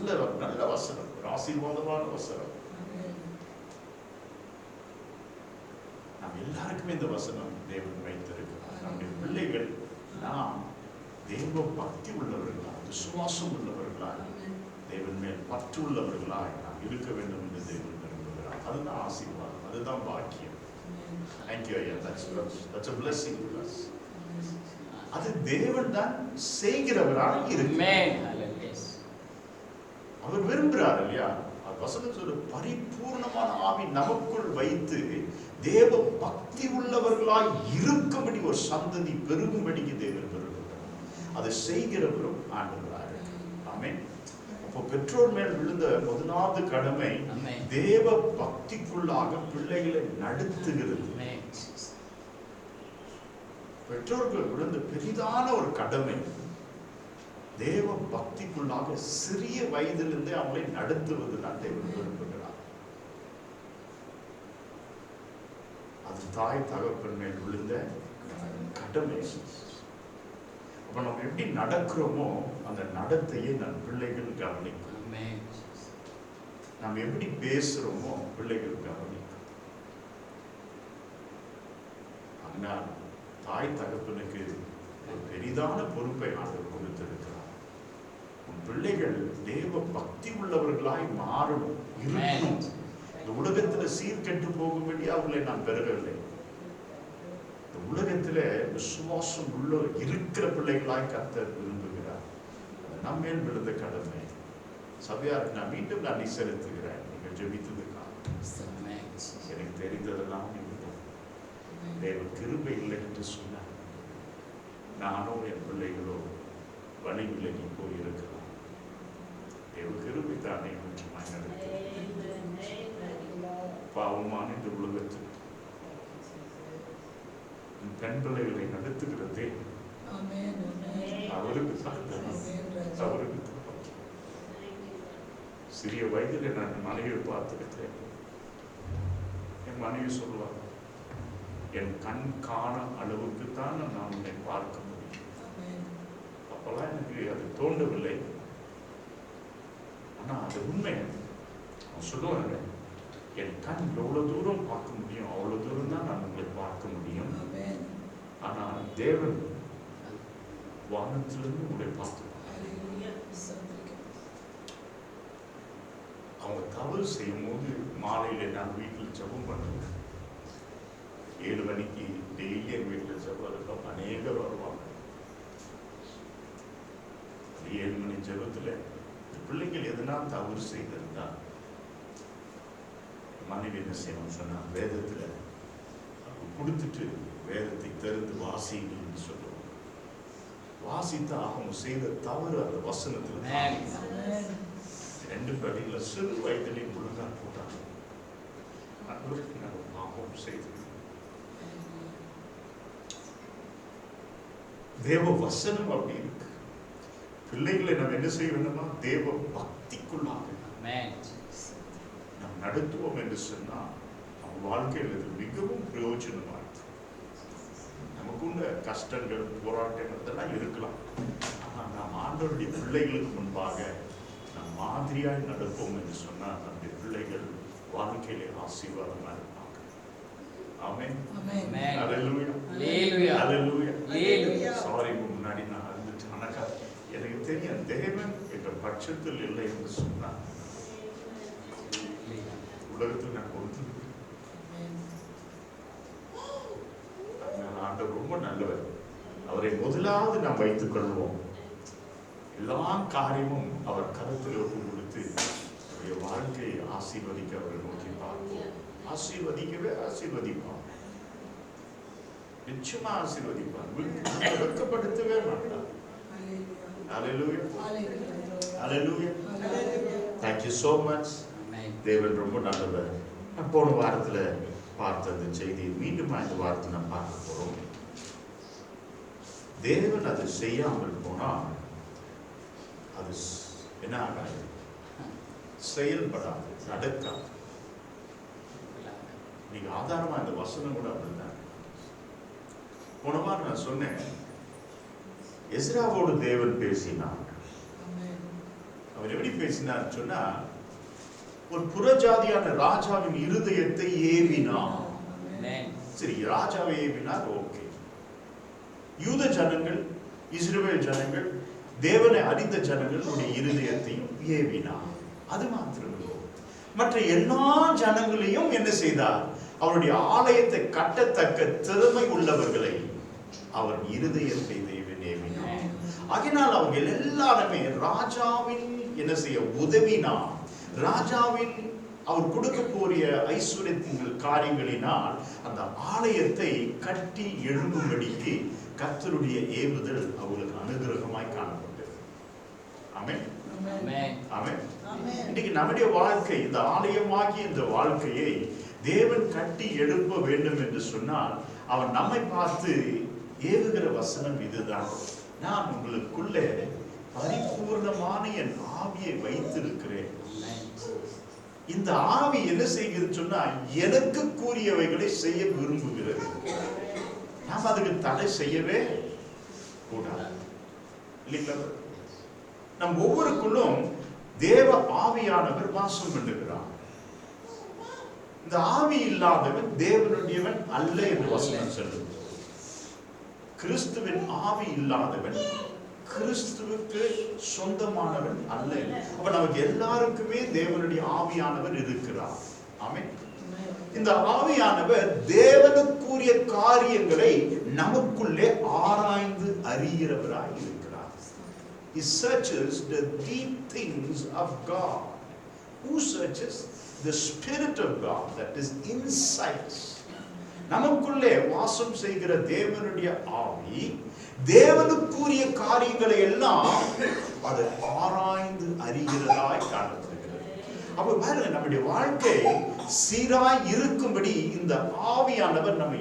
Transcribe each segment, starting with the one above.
நல்ல நல்ல வசனம், ஒரு ஆசீர்வாதமான வசனம். நாம் எல்லாருக்குமே இந்த வசனம் தேவன் வைத்திருக்கிறார். நம்முடைய பிள்ளைகள் நாம் தேவ பக்தி உள்ளவர்களா, விசுவாசம் உள்ளவர்களா, தேவன் மேல் பற்று உள்ளவர்களாய் நாம் இருக்க வேண்டும் என்று தேவன் விரும்புகிறார். அதுதான் ஆசீர்வாதம், அதுதான் பாக்கியம். Thank you, ஐயா. That's a blessing to us. அது தேவன் தான் செய்கிறவராக இருக்கிறார். அவர் விரும்புகிறார் இல்லையா? வசனம் சொல்ற பரிபூர்ணமான ஆவி நமக்குள் வைத்து தேவ பக்தி உள்ளவர்களாய் இருக்கும்படி ஒரு சந்ததி பெருகும்படிக்கு தேவன் விரும்புகிறார். அதை செய்கிறவரும் ஆண்டவராக. ஆமென். அப்போ பெற்றோர் மேல் விழுந்த முதலாவது கடமை தேவ பக்திக்குள்ளாக பிள்ளைகளை நடத்துகிறது. பெற்றோர்கள் விழுந்த பெரிதான ஒரு கடமை தேவ பக்திக்குள்ளாக சிறிய வயதிலிருந்தே அவங்களை நடத்துவது தான் தேவன் விரும்புகிறார். அது தாய் தகப்பன் மேல் விழுந்த கடமை. அப்ப நம்ம எப்படி நடக்கிறோமோ அந்த நடத்தையை நம் பிள்ளைகள் கவனிக்கும். நம்ம எப்படி பேசுறோமோ பிள்ளைகள் கவனிக்கும். ஆனால் தாய் தகப்பனுக்கு ஒரு பெரிதான பொறுப்பை ஆண்டவர் கொடுத்திருக்கிறார். உன் பிள்ளைகள் தேவ பக்தி உள்ளவர்களாய் மாறணும், இருக்கணும். இந்த உலகத்துல சீர்கெட்டு போகும்படி அவர்களை நான் பெறவில்லை. இந்த உலகத்துல விசுவாசம் உள்ள இருக்கிற பிள்ளைகளாய் கர்த்தர் விரும்புகிறார். நம்மேல் விழுந்த கடமை. சபையாருக்கு நான் மீண்டும் நன்றி செலுத்துகிறேன். நீங்கள் ஜெபித்ததுக்காக. எனக்கு தெரிந்ததெல்லாம் தேவ கிருபை இல்லை என்று சொன்னார். நானோ என் பிள்ளைகளோ வழி விலகி போயிருக்கலாம். தேவ கிருபை தானே முக்கியமாய் நடத்தும். பாவமான இந்த உலகத்தில் பெண் பிள்ளைகளை நடத்துகிறதே அவருக்கு அவருக்கு சிறிய வயதில் நான் மனைவியை பார்த்துக்கிட்டேன். என் மனைவி சொல்லுவாங்க, என் கண் காண அளவுக்கு தான் நான் உன்னை பார்க்க முடியும். அப்பெல்லாம் எனக்கு அது தோன்றவில்லை. ஆனா அது உண்மை. சொல்லுவாங்க, என் கண் எவ்வளவு தூரம் பார்க்க முடியும் அவ்வளவு தூரம் தான் நான் உங்களை பார்க்க முடியும். ஆனா தேவன் வானத்திலிருந்து உங்களை பார்த்து அவங்க தவறு செய்யும் போது மாலையில நான் வீட்டில் ஜெபம் பண்ணுவேன். 7 மணிக்கு டெய்லி என் வீட்டில் ஜெபம் இருக்கும். அநேகர் வருவாங்க. 7 மணி ஜெபத்துல பிள்ளைகள் எதனா தவறு செய்திருந்தா மனைவி என்ன செய்யணும் சொன்னா, வேதத்துல கொடுத்துட்டு வேதத்தை தெரிந்து வாசிங்கன்னு சொல்லுவோம். வாசித்த அவங்க செய்த தவறு அந்த வசனத்துல 2 படியில சிறு வயதிலே முழுங்கா போட்டாங்க. பாவம் செய்து தேவ வசனம் அப்படி இருக்கு. பிள்ளைகளை நம்ம என்ன செய்ய வேண்டுமா? தேவ பக்திக்குள்ளாக நாம் நடத்துவோம் என்று சொன்னா அவங்க வாழ்க்கையில் இது மிகவும் பிரயோஜனமா இருக்கு. நமக்குள்ள கஷ்டங்கள் போராட்டங்கள் இதெல்லாம் இருக்கலாம். ஆனா நாம் ஆண்டவருடைய பிள்ளைகளுக்கு முன்பாக நாம் மாதிரியாய் நடப்போம் என்று சொன்னா நம்முடைய பிள்ளைகள் வாழ்க்கையிலே ஆசீர்வாதமா இருப்பாங்க. ஆமென். ஹல்லேலூயா. ஹல்லேலூயா. சாரி, முன்னாடி நான் அழுதுட்டேன். ஆனா எனக்கு தெரியும் தேவன் என்ற பட்சத்தில் இல்லை என்று சொன்னார். உலகத்தில் நான் கொடுத்து ஆண்டவர் ரொம்ப நல்லவர். அவரை முதலாவது நாம் வைத்துக் கொள்வோம். எல்லா காரியமும் அவர் கருத்தில் ஒப்பு கொடுத்து அவருடைய வாழ்க்கையை ஆசீர்வதிக்க அவரை நோக்கி பார்ப்போம். ஆசீர்வதிக்கவே ஆசீர்வதிப்பான். நிச்சயமா ஆசீர்வதிப்பான். வெட்கப்படுத்தவே மாட்டான். ஹல்லேலூயா. ஹல்லேலூயா. Thank you so much. தேவன் ரொம்ப நல்லவர். போன வாரத்துல பார்த்த அந்த செய்தி மீண்டும் இந்த வாரத்தை நாம் பார்க்க போறோம். தேவன் அதை செய்யாமல் போனா அது என்ன ஆகாது? செயல்படாது, நடக்காது. நீங்க ஆதாரமா இந்த வசனம் கூட அப்படிதான். போன வாரம் நான் சொன்னேன், எஸ்ராவோடு தேவன் பேசினார். அவர் எப்படி பேசினார் சொன்னா, ஒரு புறஜாதியான ராஜாவின் இருதயத்தை ஏவினார். சரி, ராஜாவை ஏவினார், ஓகே. யூத ஜனங்கள், இஸ்ரவேல் ஜனங்கள், தேவனை அறிந்த ஜனங்களுடைய இருதயத்தையும் ஏவினார். அது மாத்திரமில்லை, மற்ற எல்லா ஜனங்களையும் என்ன செய்தார்? அவருடைய ஆலயத்தை கட்டத்தக்க திறமை உள்ளவர்களை அவர் இருதயத்தை தேவன் ஏவினார். அதனால் அவர்கள் எல்லாருமே ராஜாவின் என்ன செய்ய உதவினார். ராஜாவின் அவர் கொடுக்க போறிய ஐஸ்வர்யத்தின் காரியங்களினால் அந்த ஆலயத்தை கட்டி எழும்பும்படிக்கு கர்த்தருடைய ஏவுதல் அவர்களுக்கு அனுகிரகமாய் காணப்பட்டது. ஆமென், ஆமென். இன்னைக்கு நம்முடைய வாழ்க்கை, இந்த ஆலயமாகிய இந்த வாழ்க்கையை தேவன் கட்டி எழுப்ப வேண்டும் என்று சொன்னால் அவன் நம்மை பார்த்து ஏவுகிற வசனம் இதுதான். நான் உங்களுக்குள்ளே பரிபூர்ணமான என் ஆவியை வைத்திருக்கிறேன். இந்த ஆவி என்ன செய்கிறது சொன்னா, எனக்கு கூறியவைகளை செய்ய விரும்புகிறது. நாம் அதுக்கு தடை செய்யவே கூடாது. இல்லைங்களா? நம் ஒவ்வொருக்குள்ளும் தேவ ஆவியானவர் வாசம் பண்ணுகிறார். இந்த ஆவி இல்லாதவன் தேவனுடையவன் அல்ல என்று வசனம் சொல்லுது. கிறிஸ்துவின் ஆவி இல்லாதவன் கிறிஸ்துவுக்கு சொந்தமானவன் அல்ல. அப்ப நமக்கு எல்லாருக்குமே தேவனுடைய ஆவியானவர் இருக்கிறார். ஆமென். இந்த ஆவியானவர் தேவனுக்குரிய காரியங்களை நமக்குள்ளே ஆராய்ந்து அறிகிறவராய் இருக்கிறார். He searches the deep things of God. Who searches? The Spirit of God, that is insights. நமக்குள்ளே வாசம் செய்கிற தேவனுடைய ஆவி தேவனுக்குரிய காரியங்களை எல்லாம் அதை ஆராய்ந்து அறிகிறதாய் காணப்படுகிறது. அப்ப பாருங்க, நம்முடைய வாழ்க்கை சீராய் இருக்கும்படி இந்த ஆவியானவர் நம்ம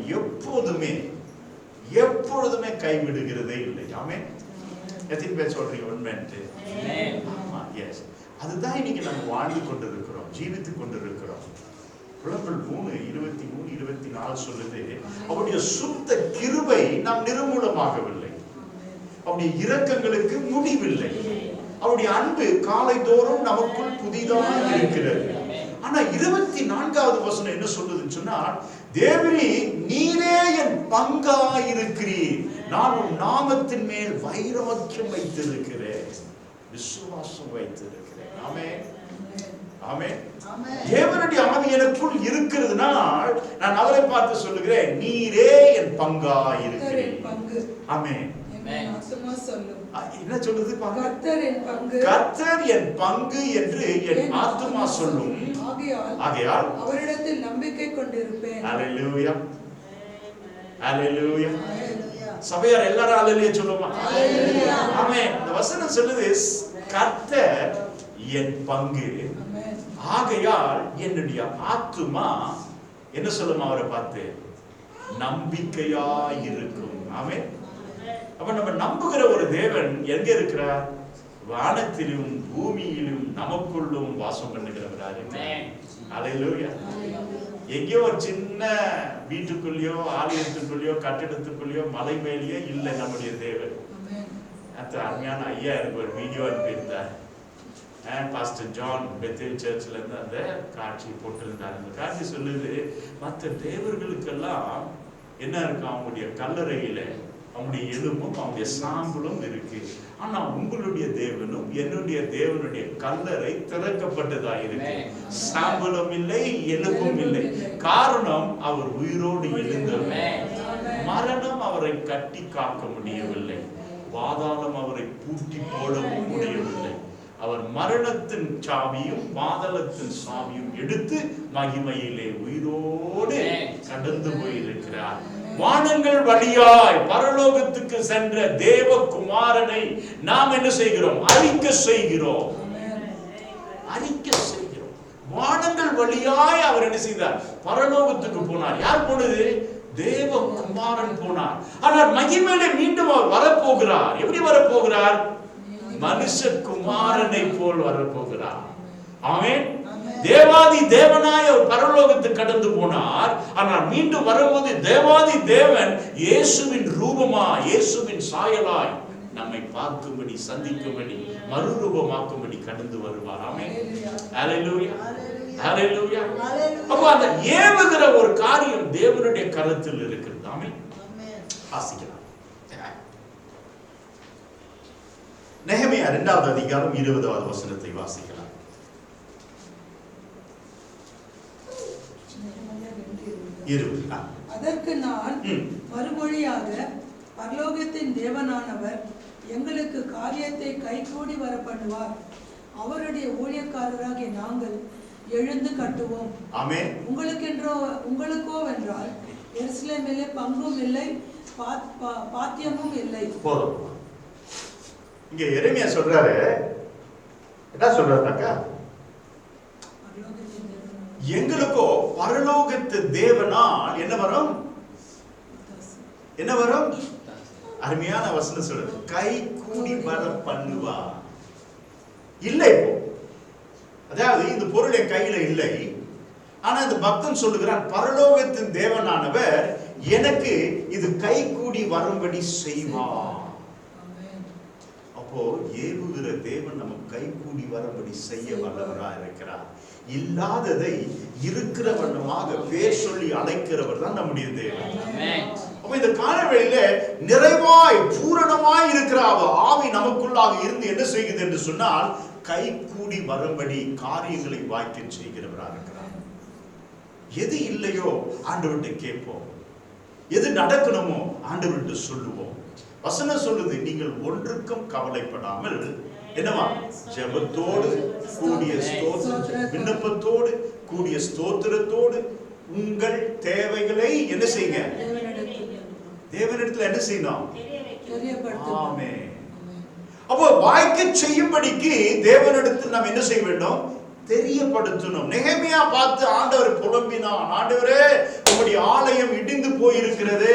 எப்பொழுதுமே கைவிடுகிறதே இல்லை. ஆமென். எத்தனை பேர் சொல்றீங்க உண்மை? ஆமா, எஸ். அதுதான் இன்னைக்கு நம்ம வாழ்ந்து கொண்டிருக்கிறோம், ஜீவித்துக் கொண்டிருக்கிறோம். புலம்பல் 3:23-24 சொல்லுது, அவருடைய சுத்த கிருபை நாம் நிர்மூலமாகவில்லை, அவருடைய இரக்கங்களுக்கு முடிவில்லை, அவருடைய அன்பு காலைதோறும் நமக்குள் புதிதாக இருக்கிறது. ஆனா 24வது வசனம் என்ன சொல்லுதுன்னு சொன்னா, தேவரே நீரே என் பங்காயிருக்கிறீர், நான் உன் நாமத்தின் மேல் வைராக்கியம் வைத்திருக்கிறேன், விசுவாசம் வைத்திருக்கிறேன். ஆமென், ஆமென். தேவனுடைய ஆவி எனக்குள் இருக்கிறதுனால் நான் அவரை பார்த்து சொல்லுகிறேன், நீரே என் பங்காயிருக்கிறீர். ஆமென். என்ன சொல்லுது? கர்த்தர் என் பங்கு என்று என் ஆத்துமா சொல்லும். ஆகையால் அவரிடத்தில் நம்பிக்கை கொண்டிருப்பேன். அல்லேலூயா, அல்லேலூயா. சபையார் எல்லாரும் அல்லேலூயா சொல்லுமா? ஆமென். இந்த வசனம் சொல்லுது, கர்த்தர் என் பங்கு, ஆகையால் என்னுடைய ஆத்துமா என்ன சொல்லுமா? அவரை பார்த்து நம்பிக்கையாய் இருக்கும். ஆமென். அப்ப நம்ம நம்புகிற ஒரு தேவன் எங்க இருக்கிறார்? வானத்திலும் பூமியிலும் நமக்குள்ளும் வாசம் பண்ணுகிறவரார். அல்லேலூயா. எங்கேயோ ஒரு சின்ன வீட்டுக்குள்ளேயோ ஆலயத்துக்குள்ளேயோ கட்டிடத்துக்குள்ளேயோ மலை மேலேயோ இல்லை நம்முடைய தேவன். அருமையான ஐயா எனக்கு ஒரு வீடியோ அனுப்பியிருந்தார். பாஸ்டர் ஜான் பெத்தேல் சர்ச்ல இருந்து அந்த காட்சி போட்டிருந்தார். அந்த காட்சி சொல்லுது, மற்ற தேவர்களுக்கெல்லாம் என்ன இருக்கு? அவங்களுடைய கல்லறையில அவங்களுடைய எலும்பும் அவங்களுடைய சாம்பலும் இருக்கு. ஆனா உங்களுடைய தேவனும் என்னுடைய தேவனுடைய கல்லறை திறக்கப்பட்டதா இருக்கு. சாம்பலும் இல்லை, எலும்பும் இல்லை. காரணம், அவர் உயிரோடு எழுந்தவர். மரணம் அவரை கட்டி காக்க முடியவில்லை, பாதாளம் அவரை பூட்டி போடவும் முடியவில்லை. அவர் மரணத்தின் சாவியும் பாதாளத்தின் சாவியும் எடுத்து மகிமையிலே உயிரோடு கடந்து போயிருக்கிறார். வானங்கள் வழியாய் பரலோகத்துக்கு சென்ற தேவகுமாரனை நாம் என்ன செய்கிறோம்? அறிக்கை செய்கிறோம். வானங்கள் வழியாய் அவர் என்ன செய்தார்? பரலோகத்துக்கு போனார். யார் போனது? தேவகுமாரன் போனார். ஆனால் மகிமையிலே மீண்டும் அவர் வரப்போகிறார். எப்படி வரப்போகிறார்? மனுஷகுமாரனை போல் வரப்போகிறார். ஆமென். தேவாதி தேவனாய் அவர் பரலோகத்துக்கு கடந்து போனார். ஆனால் மீண்டும் வரும்போது தேவாதி தேவன் இயேசுவின் ரூபமா, இயேசுவின் சாயலாய் நம்மை பார்க்கும்படி, சந்திக்கும்படி, மறுரூபமாக்கும்படி கடந்து வருவார். ஆமென். ஹல்லேலூயா, ஹல்லேலூயா. அப்ப அந்த ஏவுகிற ஒரு காரியம் தேவனுடைய கரத்தில் இருக்கிறது. ஆமென். வாசிக்கலாம். நெகேமியா 2வது அதிகாரம் 20வது வசனத்தை வாசிக்கலாம். அதற்கு நான் மறுமொழியாக, பரலோகத்தின் தேவனானவர் எங்களுக்கு காரியத்தை கைகூடி வர பண்ணுவார். அவருடைய ஊழியக்காரராகிய நாங்கள் எழுந்து கட்டுவோம். ஆமென். உங்களுக்கோ வென்றால் எருசலேமிலே பங்கும் இல்லை, பாத்தியமும் இல்லை. போதும். இங்க எரேமியா சொல்றாரு, என்ன சொல்றாருனாக்கா, எங்களுக்கோ பரலோகத்து தேவனால் என்ன வரும்? என்ன வரும்? அருமையான வசனம் சொல்றது, கை கூடி வர பண்ணுவா. இல்லை இப்போ, அதாவது இந்த பொருள் என் கையில இல்லை, ஆனா இந்த பக்தன் சொல்லுகிறான், பரலோகத்தின் தேவனானவர் எனக்கு இது கை கூடி வரும்படி செய்வார். அப்போ ஏவுகிற தேவன் நமக்கு கை கூடி வரும்படி செய்ய வல்லவராக இருக்கிறார். இல்லாததை இருக்கிற வண்ணமாக பேர் சொல்லி அழைக்கிறவர் தான் நம்முடைய தேவன். அப்ப இந்த காலவெளியில நிறைவாய் பூரணமாய் இருக்கிற ஆவி நமக்குள்ளாக இருந்து என்ன செய்கிறது என்று சொன்னால், கை கூடி வரும்படி காரியங்களை வாய்க்க செய்கிறவராக இருக்கிறார். எது இல்லையோ ஆண்டவர்கிட்ட கேட்போம், எது நடக்கணுமோ ஆண்டவர்கிட்ட சொல்லுவோம். வசனம் சொல்லுது, நீங்கள் ஒன்றுக்கும் கவலைப்படாமல் என்னவா, ஜெபத்தோடு கூடிய விண்ணப்பத்தோடு கூடிய ஸ்தோத்திரத்தோடு உங்கள் தேவைகளை என்ன செய்யுங்க, தேவனிடத்துல என்ன செய்யணும்? ஆமென். அப்போ வாய்க்க செய்யும்படிக்கு தேவனிடத்தில் நாம் என்ன செய்ய வேண்டும்? தெரியப்படுத்தணும். நெகேமியா பார்த்து ஆண்டவர் புலம்பினான், ஆண்டவரே உம்முடைய ஆலயம் இடிந்து போயிருக்கிறது,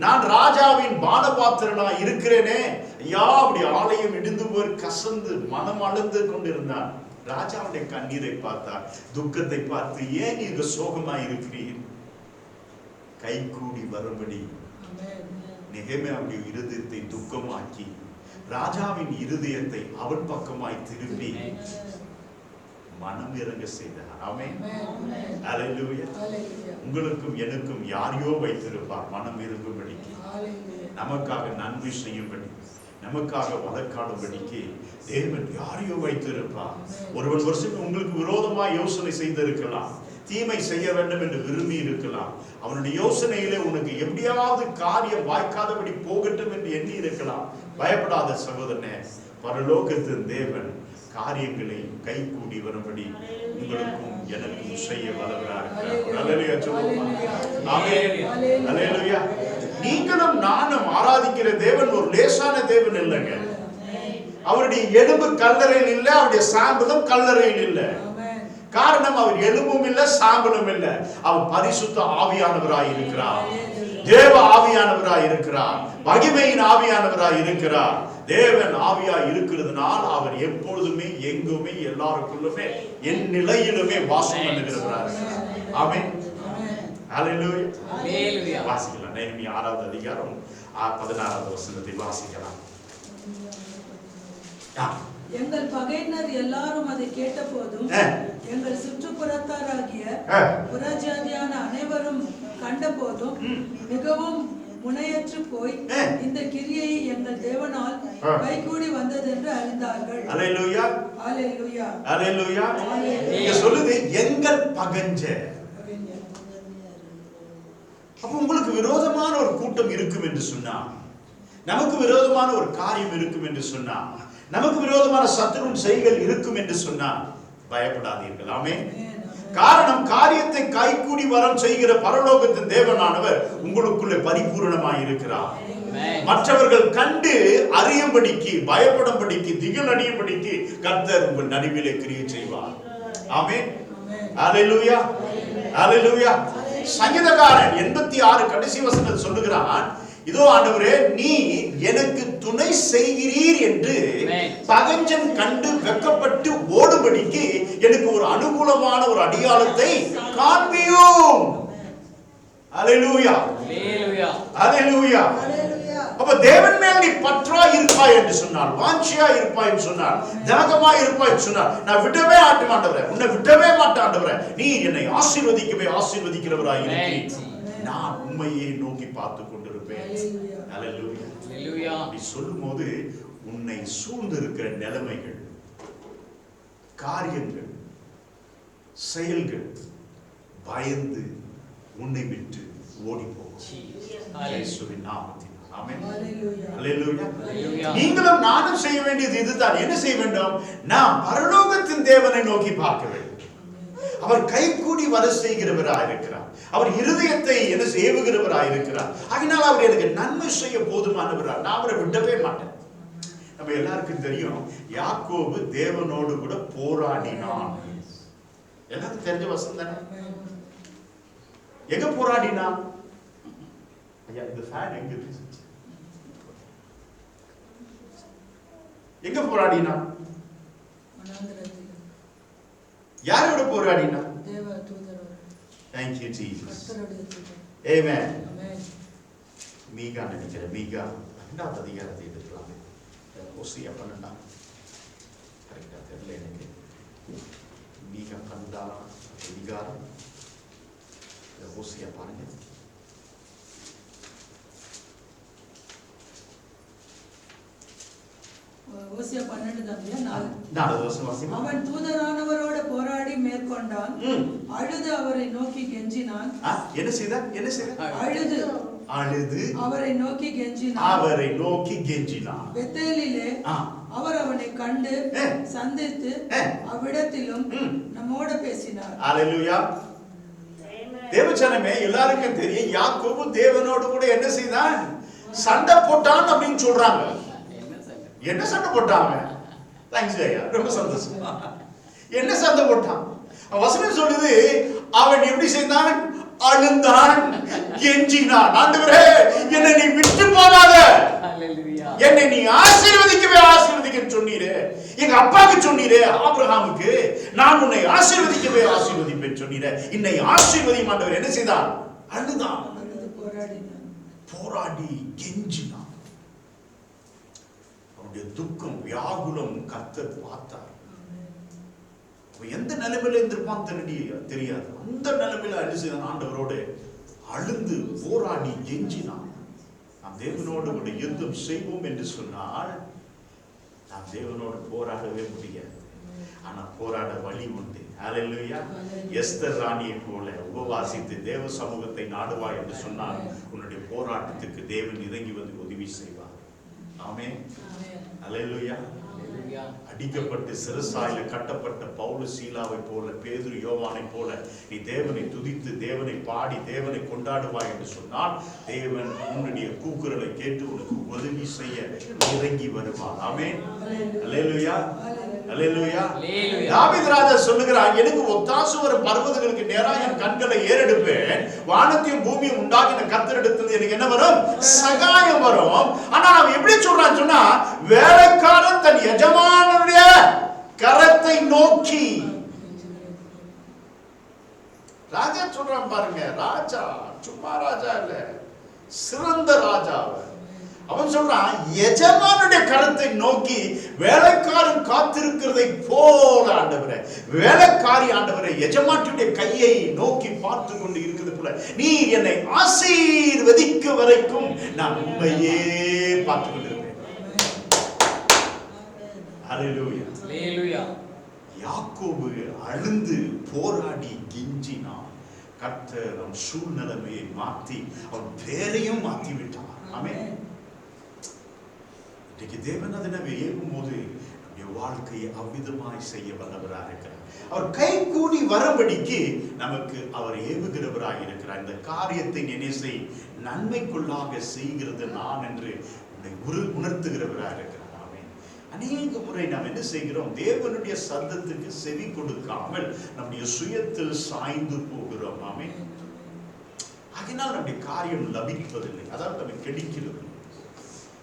நான் ராஜாவின் பானபாத்திரனா இருக்கிறேனே, ஐயா உம்முடைய ஆலயம் இடிந்து போய் கசந்து மனம் அளந்து கொண்டிருந்தான். ராஜாவுடைய கண்ணீரை பார்த்தார், துக்கத்தை பார்த்து, ஏன் நீங்க சோகமா இருக்கிறீர்? கை கூடி வரும்படி நெகேமியாவுடைய இருதயத்தை துக்கமாக்கி ராஜாவின் இருதயத்தை அவன் பக்கமாய் திருப்பி மனம் இறங்க செய்தார். ஆமென். ஹல்லேலூயா. உங்களுக்கும் எனக்கும் யாரையோ வைத்திருப்பார் மனம் இறங்கும்படிக்கு, நமக்காக நன்மை செய்யும்படி, நமக்காக வழக்காடும்படிக்கு தேவன் யாரையோ வைத்திருப்பார். ஒருவன் வருஷம் உங்களுக்கு விரோதமா யோசனை செய்திருக்கலாம், தீமை செய்ய வேண்டும் என்று விரும்பி இருக்கலாம், அவனுடைய யோசனையிலே உனக்கு எப்படியாவது காரியம் வாய்க்காதபடி போகட்டும் என்று எண்ணி இருக்கலாம். பயப்படாத சகோதரனே, பரலோகத்தின் தேவன் காரியங்களை கை கூடி வரும்படி உங்களுக்கும் எனக்கும் செய்ய வல்லவராக இருக்கிறார். நீங்களும் நானும் ஆராதிக்கிற தேவன் ஒரு லேசான தேவன் இல்லைங்க. அவருடைய எலும்பு கல்லறையில் இல்லை, அவருடைய சாம்பலும் கல்லறையில் இல்லை. காரணம், அவர் எலும்பும் இல்லை, சாம்பலும் இல்லை. அவர் பரிசுத்த ஆவியானவராய் இருக்கிறார், தேவ ஆவியானவராய் இருக்கிறார், மகிமையின் ஆவியானவராய் இருக்கிறார். தேவன் ஆவியாய் இருக்கிறதுனால் அவர் எப்பொழுதுமே எங்குமே எல்லாருக்குள்ளுமே என் நிலையிலுமே வாசம் பண்ணுகிறவராக. ஆமென். ஹல்லேலூயா. ஹல்லேலூயா. வாசிக்கலாம். நெகேமியா 6வது அதிகாரம் 16வது வசனத்தை வாசிக்கலாம். எங்கள் பகையினர் எல்லாரும் அதை கேட்டபோதும் எங்கள் சுற்றுப்புறத்தாராகிய புறஜாதியான அனைவரும் கண்டபோதும் மிகவும் முனையற்று போய் இந்த கிரியை எங்கள் தேவனால் கைகூடி வந்தது என்று அறிந்தார்கள். அல்லேலூயா, அல்லேலூயா, அல்லேலூயா. இங்க சொல்லுது எங்கள் பகஞ்ச. அப்ப உங்களுக்கு விரோதமான ஒரு கூட்டம் இருக்கும் என்று சொன்னா, நமக்கு விரோதமான ஒரு காரியம் இருக்கும் என்று சொன்னா, நமக்கு விரோதமான சத்துருவின் செய்கள் இருக்கும் என்று சொன்னா பயப்படாதீர்கள். ஆமென். காரணம், காரியத்தை கைகூடி வரம் செய்கிற பரலோகத்தின் தேவனானவர் உங்களுக்குள்ளே பரிபூரணமாய் இருக்கிறார். மற்றவர்கள் கண்டு அறியும்படிக்கு, பயப்படும்படிக்கு, திகில் அடையும்படிக்கு கர்த்தர் உங்கள் நடுவிலே கிரியை செய்வார். ஆமென். அல்லேலூயா, அல்லேலூயா. சங்கீதக்காரன் 86 கடைசி வசனத்தில் சொல்லுகிறான், இதோ ஆண்டவரே நீ எனக்கு துணை செய்கிறீர் என்று பகஞ்சன் கண்டு வெக்கப்பட்டு ஓடும்படிக்கு எனக்கு ஒரு அனுகூலமான ஒரு அடையாளத்தை காண்பியும். அல்லேலூயா, அல்லேலூயா, அல்லேலூயா. அப்ப தேவன் மேல் நீ பற்றா இருப்பாய் என்று சொன்னார், வாஞ்சியா இருப்பாய் என்று சொன்னார், தியாகமா இருப்பாய் என்று சொன்னார். நான் விடவே மாட்டேன் ஆண்டவரே, உன்னை விடவே மாட்டேன் ஆண்டவரே, நீ என்னை ஆசீர்வதிக்கவே ஆசீர்வதிக்கிறவராய் இருக்கிறீர், நான் உண்மையை நோக்கி பார்த்து கொண்டிருப்பேன். ஹல்லேலூயா. ஹல்லேலூயா. நீ சொல்லும்போது உன்னை சூழ்ந்து இருக்கிற நிலைமைகள், காரியங்கள், செயல்கள் பயந்து உன்னை விட்டு ஓடி போகும். இயேசுவின் நாமத்தில் ஆமென். ஹல்லேலூயா. நீங்களும் நானும் செய்ய வேண்டியது இதுதான். என்ன செய்ய வேண்டும்? நாம் பரலோகத்தின் தேவனை நோக்கி பார்க்க வேண்டும். அவர் கைகூடி வர செய்கிறவராய் இருக்கிறார். அவர் இருதயத்தை என்ன ஏவுகிறவராய் இருக்கிறார். அதனால் அவர் எனக்கு நன்மை செய்ய போதுமானவரார். நான் அவரை விடவே மாட்டேன். நம்ம எல்லாருக்கும் தெரியும், யாக்கோபு தேவனோடு கூட போராடினான். எல்லாருக்கும் தெரிஞ்ச வசனம் தானே. எங்க போராடினான்? ஐயா, இந்த ஃபேன் எங்க இருக்கு? எங்க போராடினான்? யாரோட போராடினான்? Thank you Jesus. Amen. மீகா நினைக்கிறேன், மீகா 2வது அதிகாரத்தை எடுக்கலாமே. ஓசியா 12 கரெக்டா தெரியல எனக்கு. மீகா 12 அதிகாரம் ஓசியா பாருங்க. ஓசியா 12 தான். 4 வருஷம் வாசிமா. அவன் தூதரானவரோட போராடி மேற்கொண்டான். அழுது அவரை நோக்கி கெஞ்சினான். என்ன செய்தான்? என்ன செய்தான்? அழுது அவரை நோக்கி கெஞ்சினான். அவரை நோக்கி கெஞ்சினான். பெத்தேலிலே அவர் அவனை கண்டு சந்தித்து அவ்விடத்திலும் நம்மோட பேசினார். ஹல்லேலூயா. தேவஜனமே, எல்லாருக்கும் தெரியும், யாக்கோபு தேவனோடு கூட என்ன செய்தான்? சண்டை போட்டான் அப்படின்னு சொல்றாங்க. என்ன சண்டை போட்டாங்க? தேங்க்ஸ் ஐயா, ரொம்ப சந்தோஷம். என்ன சண்டை போட்டான்? வசனம் சொல்லுது, அவன் எப்படி செய்தான்? அழுந்தான், கெஞ்சினான். ஆண்டவரே, என்னை நீ விட்டு போகாத, என்னை நீ ஆசீர்வதிக்கவே ஆசீர்வதிக்க சொன்னீரே, எங்க அப்பாவுக்கு சொன்னீரே ஆபிரகாமுக்கு, நான் உன்னை ஆசீர்வதிக்கவே ஆசீர்வதிப்பேன் சொன்னீரே, என்னை ஆசீர்வதியும் ஆண்டவர். என்ன செய்தான்? அழுதான், போராடி கெஞ்சினான். அவனுடைய துக்கம், வியாகுலம் கர்த்தர் பார்த்தார். எந்த நிலைமையில இருந்திருப்பான் தெரியாது. அந்த நிலைமையில அழிச்சுதான் ஆண்டவரோடு அழுந்து போராடி கெஞ்சினான். நாம் தேவனோடு கூட யுத்தம் செய்வோம் என்று சொன்னால் நாம் தேவனோடு போராடவே முடியாது. ஆனா போராட வழி உண்டு. ஹல்லேலூயா. எஸ்தர் ராணியை போல உபவாசித்து தேவ சமூகத்தை நாடுவாய் என்று சொன்னால் உன்னுடைய போராட்டத்துக்கு தேவன் இறங்கி வந்து உதவி செய்வார். ஆமென். ஹல்லேலூயா. அடிக்கப்பட்டு சிறைசாலையில கட்டப்பட்ட பவுல் சீலாவை போல, பேதுரு யோவானை போல நீ தேவனை துதித்து தேவனை பாடி தேவனை கொண்டாடுவாய் என்று சொன்னால் தேவன் உன்னுடைய கூக்குரலை கேட்டு உனக்கு உதவி செய்ய இறங்கி வருவார். ஆமென். அல்லேலூயா. அல்லேலூயா. தாவீது ராஜா சொல்லுகிறான், எனக்கு ஒத்தாசு வரும் பர்வதங்களுக்கு நேராக என் கண்களை ஏறெடுப்பேன், வானத்தையும் பூமியும் உண்டாக்கின கர்த்தரிடத்தில் எனக்கு என்ன வரும்? சகாயம் வரும். ஆனா அவன் எப்படி சொல்றான் சொன்னா, வேலைக்காரன் தன் எஜமானுடைய கரத்தை நோக்கி. ராஜா சொல்றான் பாருங்க, ராஜா சும்மா ராஜா இல்ல, சிறந்த ராஜா. அவன் சொல்றான், எஜமானுடைய கரத்தை நோக்கி வேலைக்காரன் காத்திருக்கிறதை போல ஆண்டவரே, வேலைக்காரி ஆண்டவரே எஜமானுடைய கையை நோக்கி பார்த்து கொண்டு இருக்கிறது போல நீ என்னை ஆசீர்வதிக்க வரைக்கும் நான் உண்மையே பார்த்து கொண்டிருப்பேன். ஹல்லேலூயா. ஹல்லேலூயா. யாக்கோபு அழுந்து போராடி கெஞ்சினான். கர்த்தர் அவன் சூழ்நிலைமையை மாற்றி அவன் பேரையும் மாற்றி விட்டான். ஆமென். இன்னைக்கு தேவன் அதனை ஏவும் போது நம்முடைய வாழ்க்கையை அவ்விதமாய் செய்ய வல்லவராக இருக்கிறார். அவர் கை கூடி வரபடிக்கு நமக்கு அவர் ஏவுகிறவராக இருக்கிறார். இந்த காரியத்தை நினைசை நன்மைக்குள்ளாக செய்கிறது நான் என்று உணர்த்துகிறவராக இருக்கிறார். அநேக முறை நாம் என்ன செய்கிறோம்? தேவனுடைய சத்தத்துக்கு செவி கொடுக்காமல் நம்முடைய சுயத்தில் சாய்ந்து போகிறோம். ஆமென். அதனால் நம்முடைய காரியம் லபிப்பதில்லை, அதாவது நம்ம கிடைக்கிறது.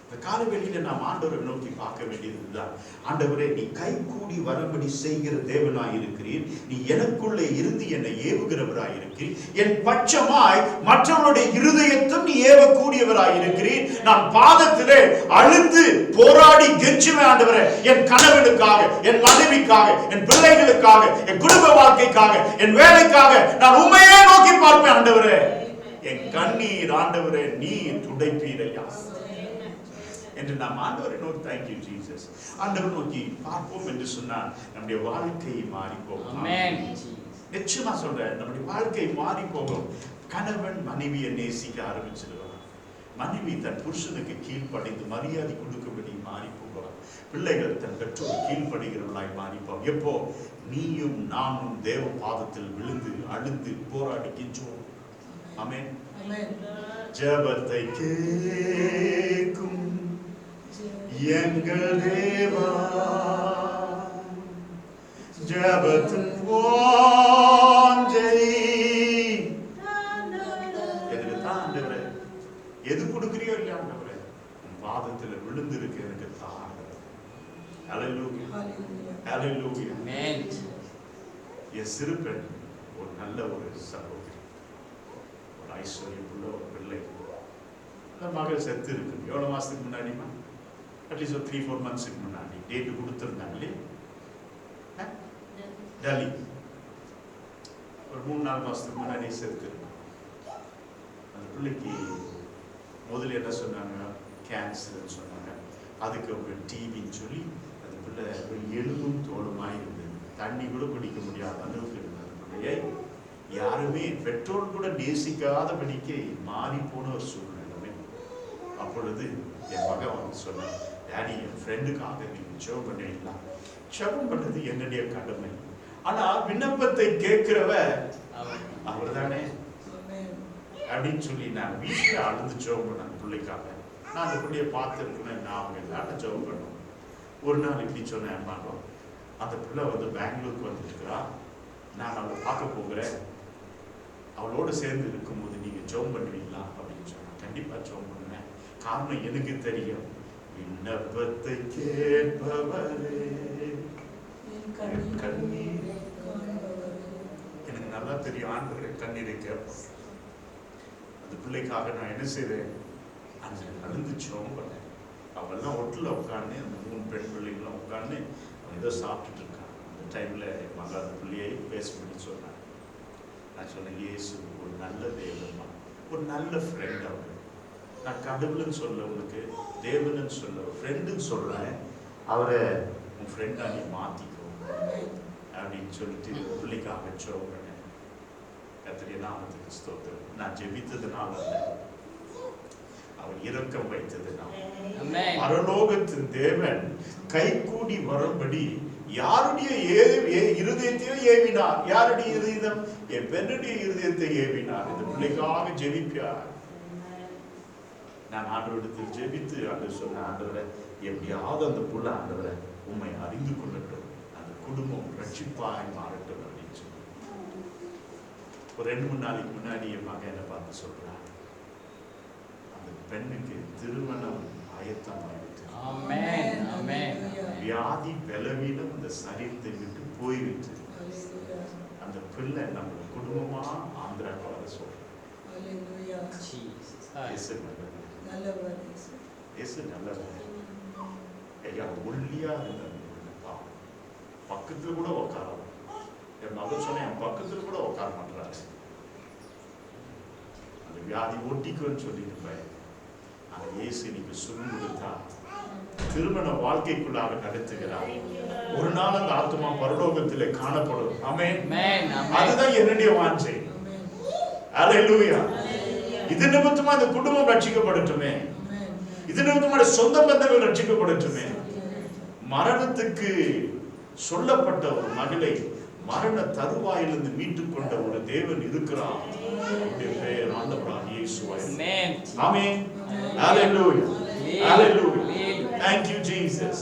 இந்த காலவெளியில நாம் ஆண்டவரை நோக்கி பார்க்க வேண்டியதுதான். ஆண்டவரே, நீ கை கூடி வரும்படி செய்கிற தேவனாய் இருக்கிறீர். நீ எனக்குள்ளே இருந்து என்னை ஏவுகிறவராய் இருக்கிறீர். என் பட்சமாய் மற்றவருடைய இருதயத்தும் நீ ஏவக்கூடியவராய் இருக்கிறீர். நான் பாதத்திலே அழுந்து போராடி கெஞ்சுவேன் ஆண்டவரே, என் கணவனுக்காக, என் மனைவிக்காக, என் பிள்ளைகளுக்காக, என் குடும்ப வாழ்க்கைக்காக, என் வேலைக்காக நான் உண்மையே நோக்கி பார்ப்பேன் ஆண்டவரே. என் கண்ணீர் ஆண்டவரே நீர் துடைப்பீரையா என்று நாம் ஆண்டவரை நோக்கி, தேங்க்யூ ஜீசஸ், ஆண்டவர் நோக்கி பார்ப்போம் என்று சொன்னால் நம்முடைய வாழ்க்கை மாறி போகும். நிச்சயமா சொல்றேன், நம்முடைய வாழ்க்கை மாறி போகும். கணவன் மனைவியை நேசிக்க ஆரம்பிச்சிருவார். மனைவி தன் புருஷனுக்கு கீழ்ப்படிந்து மரியாதை கொடுக்கும்படி மாறி போவார். பிள்ளைகள் தன் பெற்றோர் கீழ்ப்படுகிறவர்களாய் மாறி போவோம். எப்போ நீயும் நானும் தேவ பாதத்தில் விழுந்து அழுந்து போராடி கெஞ்சுவோம். ஆமென். ஜெபத்தை கேட்கும் எங்கள் தேவா, ஜெபத்தின் வாஞ்சை ஆண்டவரே, எது கொடுக்கிறியோ இல்லையா ஆண்டவரே, உன் பாதத்தில் விழுந்து இருக்கு எனக்கு தான். ஹல்லேலூயா, ஹல்லேலூயா. ஆமென். என் சிறு பெண் ஒரு நல்ல ஒரு சகோதரி, ஒரு ஐஸ்வர்யமுள்ள ஒரு பிள்ளை. அந்த மகள் செத்து இருக்கு. எவ்வளவு மாசத்துக்கு முன்னாடிமா? அட்லீஸ்ட் ஒரு 3-4 monthsக்கு முன்னாடி டேட் கொடுத்துருந்தாங்க இல்லையா? டெல்லி ஒரு 3-4 மாசத்துக்கு முன்னாடி செத்து. அந்த பிள்ளைக்கு முதல்ல என்ன சொன்னாங்க? கேன்சர்னு சொன்னாங்க. அதுக்கு அவங்க டிவின்னு சொல்லி அந்த பிள்ளை எலும்பும் தோலுமாய் இருந்தது. தண்ணி கூட குடிக்க முடியாத அளவுக்கு இருந்தது. பிள்ளையை யாருமே பெற்றோர் கூட நேசிக்காதபடிக்கு மாறி போன ஒரு சூழ்நிலை. அப்பொழுது என் மகன் வந்து சொன்னான், டாடி என் ஃப்ரெண்டுக்காக நீங்க ஜெபம் பண்ணுவீங்களா? ஜெபம் பண்ணது என்னுடைய கடமை. ஆனா விண்ணப்பத்தை கேட்கிறவ அவர் தானே அப்படின்னு சொல்லி நான் வீட்டில் அழுந்து ஜெபம் பண்ணேன் பிள்ளைக்காக. நான் அந்த பிள்ளைய பார்த்துருக்கேன். நான் அவங்க எல்லாரும் ஜெபம் பண்ணுவோம். ஒரு நாள் இப்படி சொன்னேன், மகன் அந்த பிள்ளை வந்து பெங்களூருக்கு வந்துருக்கிறா, நான் அவளை பார்க்க போகிறேன், அவளோடு சேர்ந்து இருக்கும்போது நீங்க ஜெபம் பண்ணுவீங்களா அப்படின்னு சொன்னேன். கண்டிப்பா ஜெபம் பண்ணுவேன். காரணம் எனக்கு தெரியும், விண்ணப்பத்தை கேட்பவரே கண்ணீர். எனக்கு நல்லா தெரியும் ஆண்டவரே கண்ணீரை கேட்போம். அந்த பிள்ளைக்காக நான் என்ன செய்வேன்? அந்த அழுந்து ஜெபம் பண்ணேன். அவெல்லாம் ஒட்டில் உட்காந்து அந்த 3 பெண் பிள்ளைங்களும் உட்காந்து ஏதோ சாப்பிட்டுட்டு இருக்காங்க. அந்த டைம்ல மக அந்த பிள்ளையை பேசணும்னு சொன்னாங்க. நான் சொன்னேன், இயேசு ஒரு நல்ல தேவமா, ஒரு நல்ல ஃப்ரெண்ட். அவங்க நான் கடவுள்னு சொல்ல, உங்களுக்கு தேவன்னு சொல்ல, ஃப்ரெண்டுன்னு சொல்றேன். அவரை உன் ஃப்ரெண்டா நீ மாத்திக்கோ அப்படின்னு சொல்லிட்டு பிள்ளைக்காக ஜெபம் பண்ணேன். கர்த்தருடைய நாமத்துக்கு ஸ்தோத்திரம். நான் ஜெபித்ததுனால அல்ல, அவர் இரக்கம் வைத்ததுனால. பரலோகத்தின் தேவன் கைகூடி வரும்படி யாருடைய இருதயத்தையோ ஏவினார். யாருடைய இருதயம்? என் பெண்ணுடைய இருதயத்தை ஏவினார். இந்த பிள்ளைக்காக ஜெபிப்பார். நான் ஆண்டவரிடத்தில் ஜெபித்து ஆண்டவர் சொன்ன, ஆண்டவரை எப்படியாவது அந்த புள்ள ஆண்டவரை உண்மை அறிந்து கொள்ளட்டும், அந்த குடும்பம் ரட்சிப்பாய் மாறட்டும் அப்படின்னு சொல்லி. ஒரு 2-3 நாளைக்கு முன்னாடி என் மகன் என்னை பார்த்து சொல்றான், அந்த பெண்ணுக்கு திருமணம் ஆயத்தமாயிட்டு, வியாதி பலவீனம் அந்த சரீரத்தை விட்டு போய்விட்டு, அந்த பிள்ளை நம்ம குடும்பமா ஆந்திராவுக்கு வர சொல்றோம். ஒல்லியா இருந்தா பக்கத்துல கூட உட்கார, என் மகன் சொன்ன என் பக்கத்துல கூட உட்கார மாட்டாரு. அந்த வியாதி ஒட்டிக்குன்னு சொல்லியிருப்பேன். அந்த இயேசு இன்னைக்கு சுகம் கொடுத்தா திருமண வாழ்க்கைக்குள்ளாக நடத்துகிறார். ஒரு நாள் அந்த ஆத்மா பரலோகத்திலே காணப்படும். ஆமென். அதுதான் என்னுடைய வாஞ்சை. அல்லேலூயா. இது நிமித்தமா இந்த குடும்பம் ரட்சிக்கப்படட்டுமே. இது நிமித்தமா சொந்த பந்தங்கள் ரட்சிக்கப்படட்டுமே. மரணத்துக்கு சொல்லப்பட்ட ஒரு மகளை மரண தருவாயிலிருந்து மீட்டுக் கொண்ட ஒரு தேவன் இருக்கிறார். அவருடைய பெயர் ஆண்டவராகிய இயேசுவாய். ஆமென். ஹalleluya. ஹalleluya. Thank you Jesus.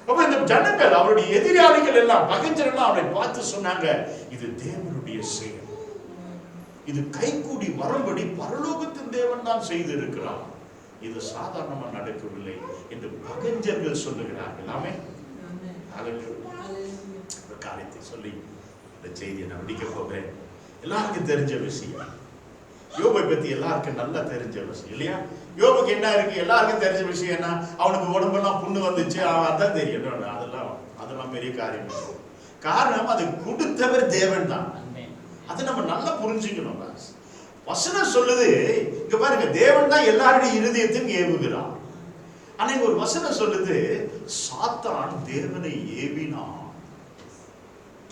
அப்ப இந்த ஜனங்கள் அவருடைய எதிராளிகள் எல்லாம் பகைஞர்கள் அவரை பார்த்து சொன்னாங்க, இது தேவனுடைய செயல். இது கைகூடி வரும்படி பரலோகத்தின் தேவன் தான் செய்து இருக்கிறார். இது சாதாரணமா நடக்கவில்லை என்று பகைஞர்கள் சொல்லுகிறார்கள். ஆமென். ஹalleluya. ஒரு காரியத்தை சொல்லி இந்த செய்தியை நான் முடிக்க போகிறேன். எல்லாருக்கும் தெரிஞ்ச விஷயம், யோபை பத்தி எல்லாருக்கும் நல்லா தெரிஞ்ச விஷயம் இல்லையா? யோபுக்கு என்ன இருக்கு? எல்லாருக்கும் தெரிஞ்ச விஷயம் என்ன? அவனுக்கு உடம்பெல்லாம் புண்ணு வந்துச்சு, அதான் தெரியும். அதெல்லாம் பெரிய காரியம். காரணம், அது கொடுத்தவர் தேவன் தான். அதை நம்ம நல்லா புரிஞ்சுக்கணும். வசனம் சொல்லுது, இங்க பாருங்க, தேவன் தான் எல்லாருடைய இருதயத்தையும் ஏவுகிறான். ஆனா இங்க ஒரு வசனம் சொல்லுது, சாத்தான் தேவனை ஏவினான்.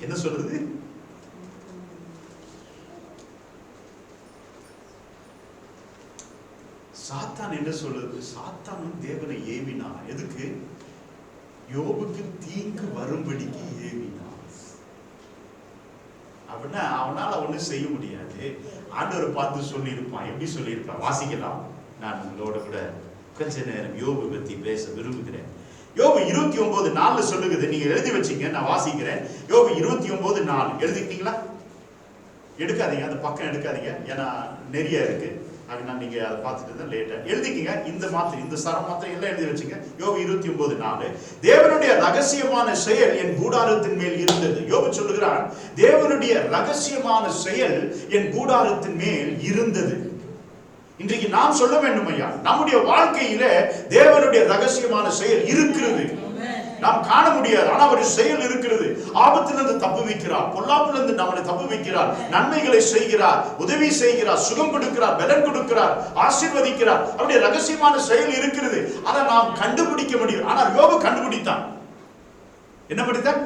என்ன சொல்லுது? சாத்தான் என்ன சொல்லுது? சாத்தான் தேவனை ஏவினான். எதுக்கு? யோபுக்கு தீங்கு வரும்படிக்கு ஏவினான். அப்படின்னா அவனால ஒண்ணும் செய்ய முடியாது. ஆண்டவர் பார்த்து சொல்லியிருப்பான். எப்படி சொல்லியிருப்பான்? வாசிக்கலாம். நான் உங்களோட கூட கொஞ்ச நேரம் யோபு பத்தி பேச விரும்புகிறேன். யோபு 29:4 சொல்லுகிறது. நீங்க எழுதி வச்சீங்க, நான் வாசிக்கிறேன். யோபு 29:4 எழுதிட்டீங்களா? எடுக்காதீங்க, அந்த பக்கம் எடுக்காதீங்க, ஏன்னா நிறைய இருக்கு. அதனால நீங்க அதை பார்த்துட்டு தான் லேட்டா எழுதிக்கிங்க. இந்த சரம் மாத்திரம் எல்லாம் எழுதி வச்சுங்க. யோபு 29:4 தேவனுடைய ரகசியமான செயல் என் கூடாரத்தின் மேல் இருந்தது. யோபு சொல்லுகிறான், தேவனுடைய ரகசியமான செயல் என் கூடாரத்தின் மேல் இருந்தது. இன்றைக்கு நாம் சொல்ல வேண்டும் ஐயா, நம்முடைய வாழ்க்கையில தேவனுடைய ரகசியமான செயல் இருக்கிறது. நாம் காண முடியாது, ஆனா ஒரு செயல் இருக்கிறது. ஆபத்திலிருந்து தப்பு வைக்கிறார், பொல்லாப்பிலிருந்து நம்மளை தப்பு வைக்கிறார், நன்மைகளை செய்கிறார், உதவி செய்கிறார், சுகம் கொடுக்கிறார், பலன் கொடுக்கிறார், ஆசீர்வதிக்கிறார். அப்படி ரகசியமான செயல் இருக்கிறது. அதை நாம் கண்டுபிடிக்க முடியும். ஆனால் யோபு கண்டுபிடித்தான். என்ன படித்தான்?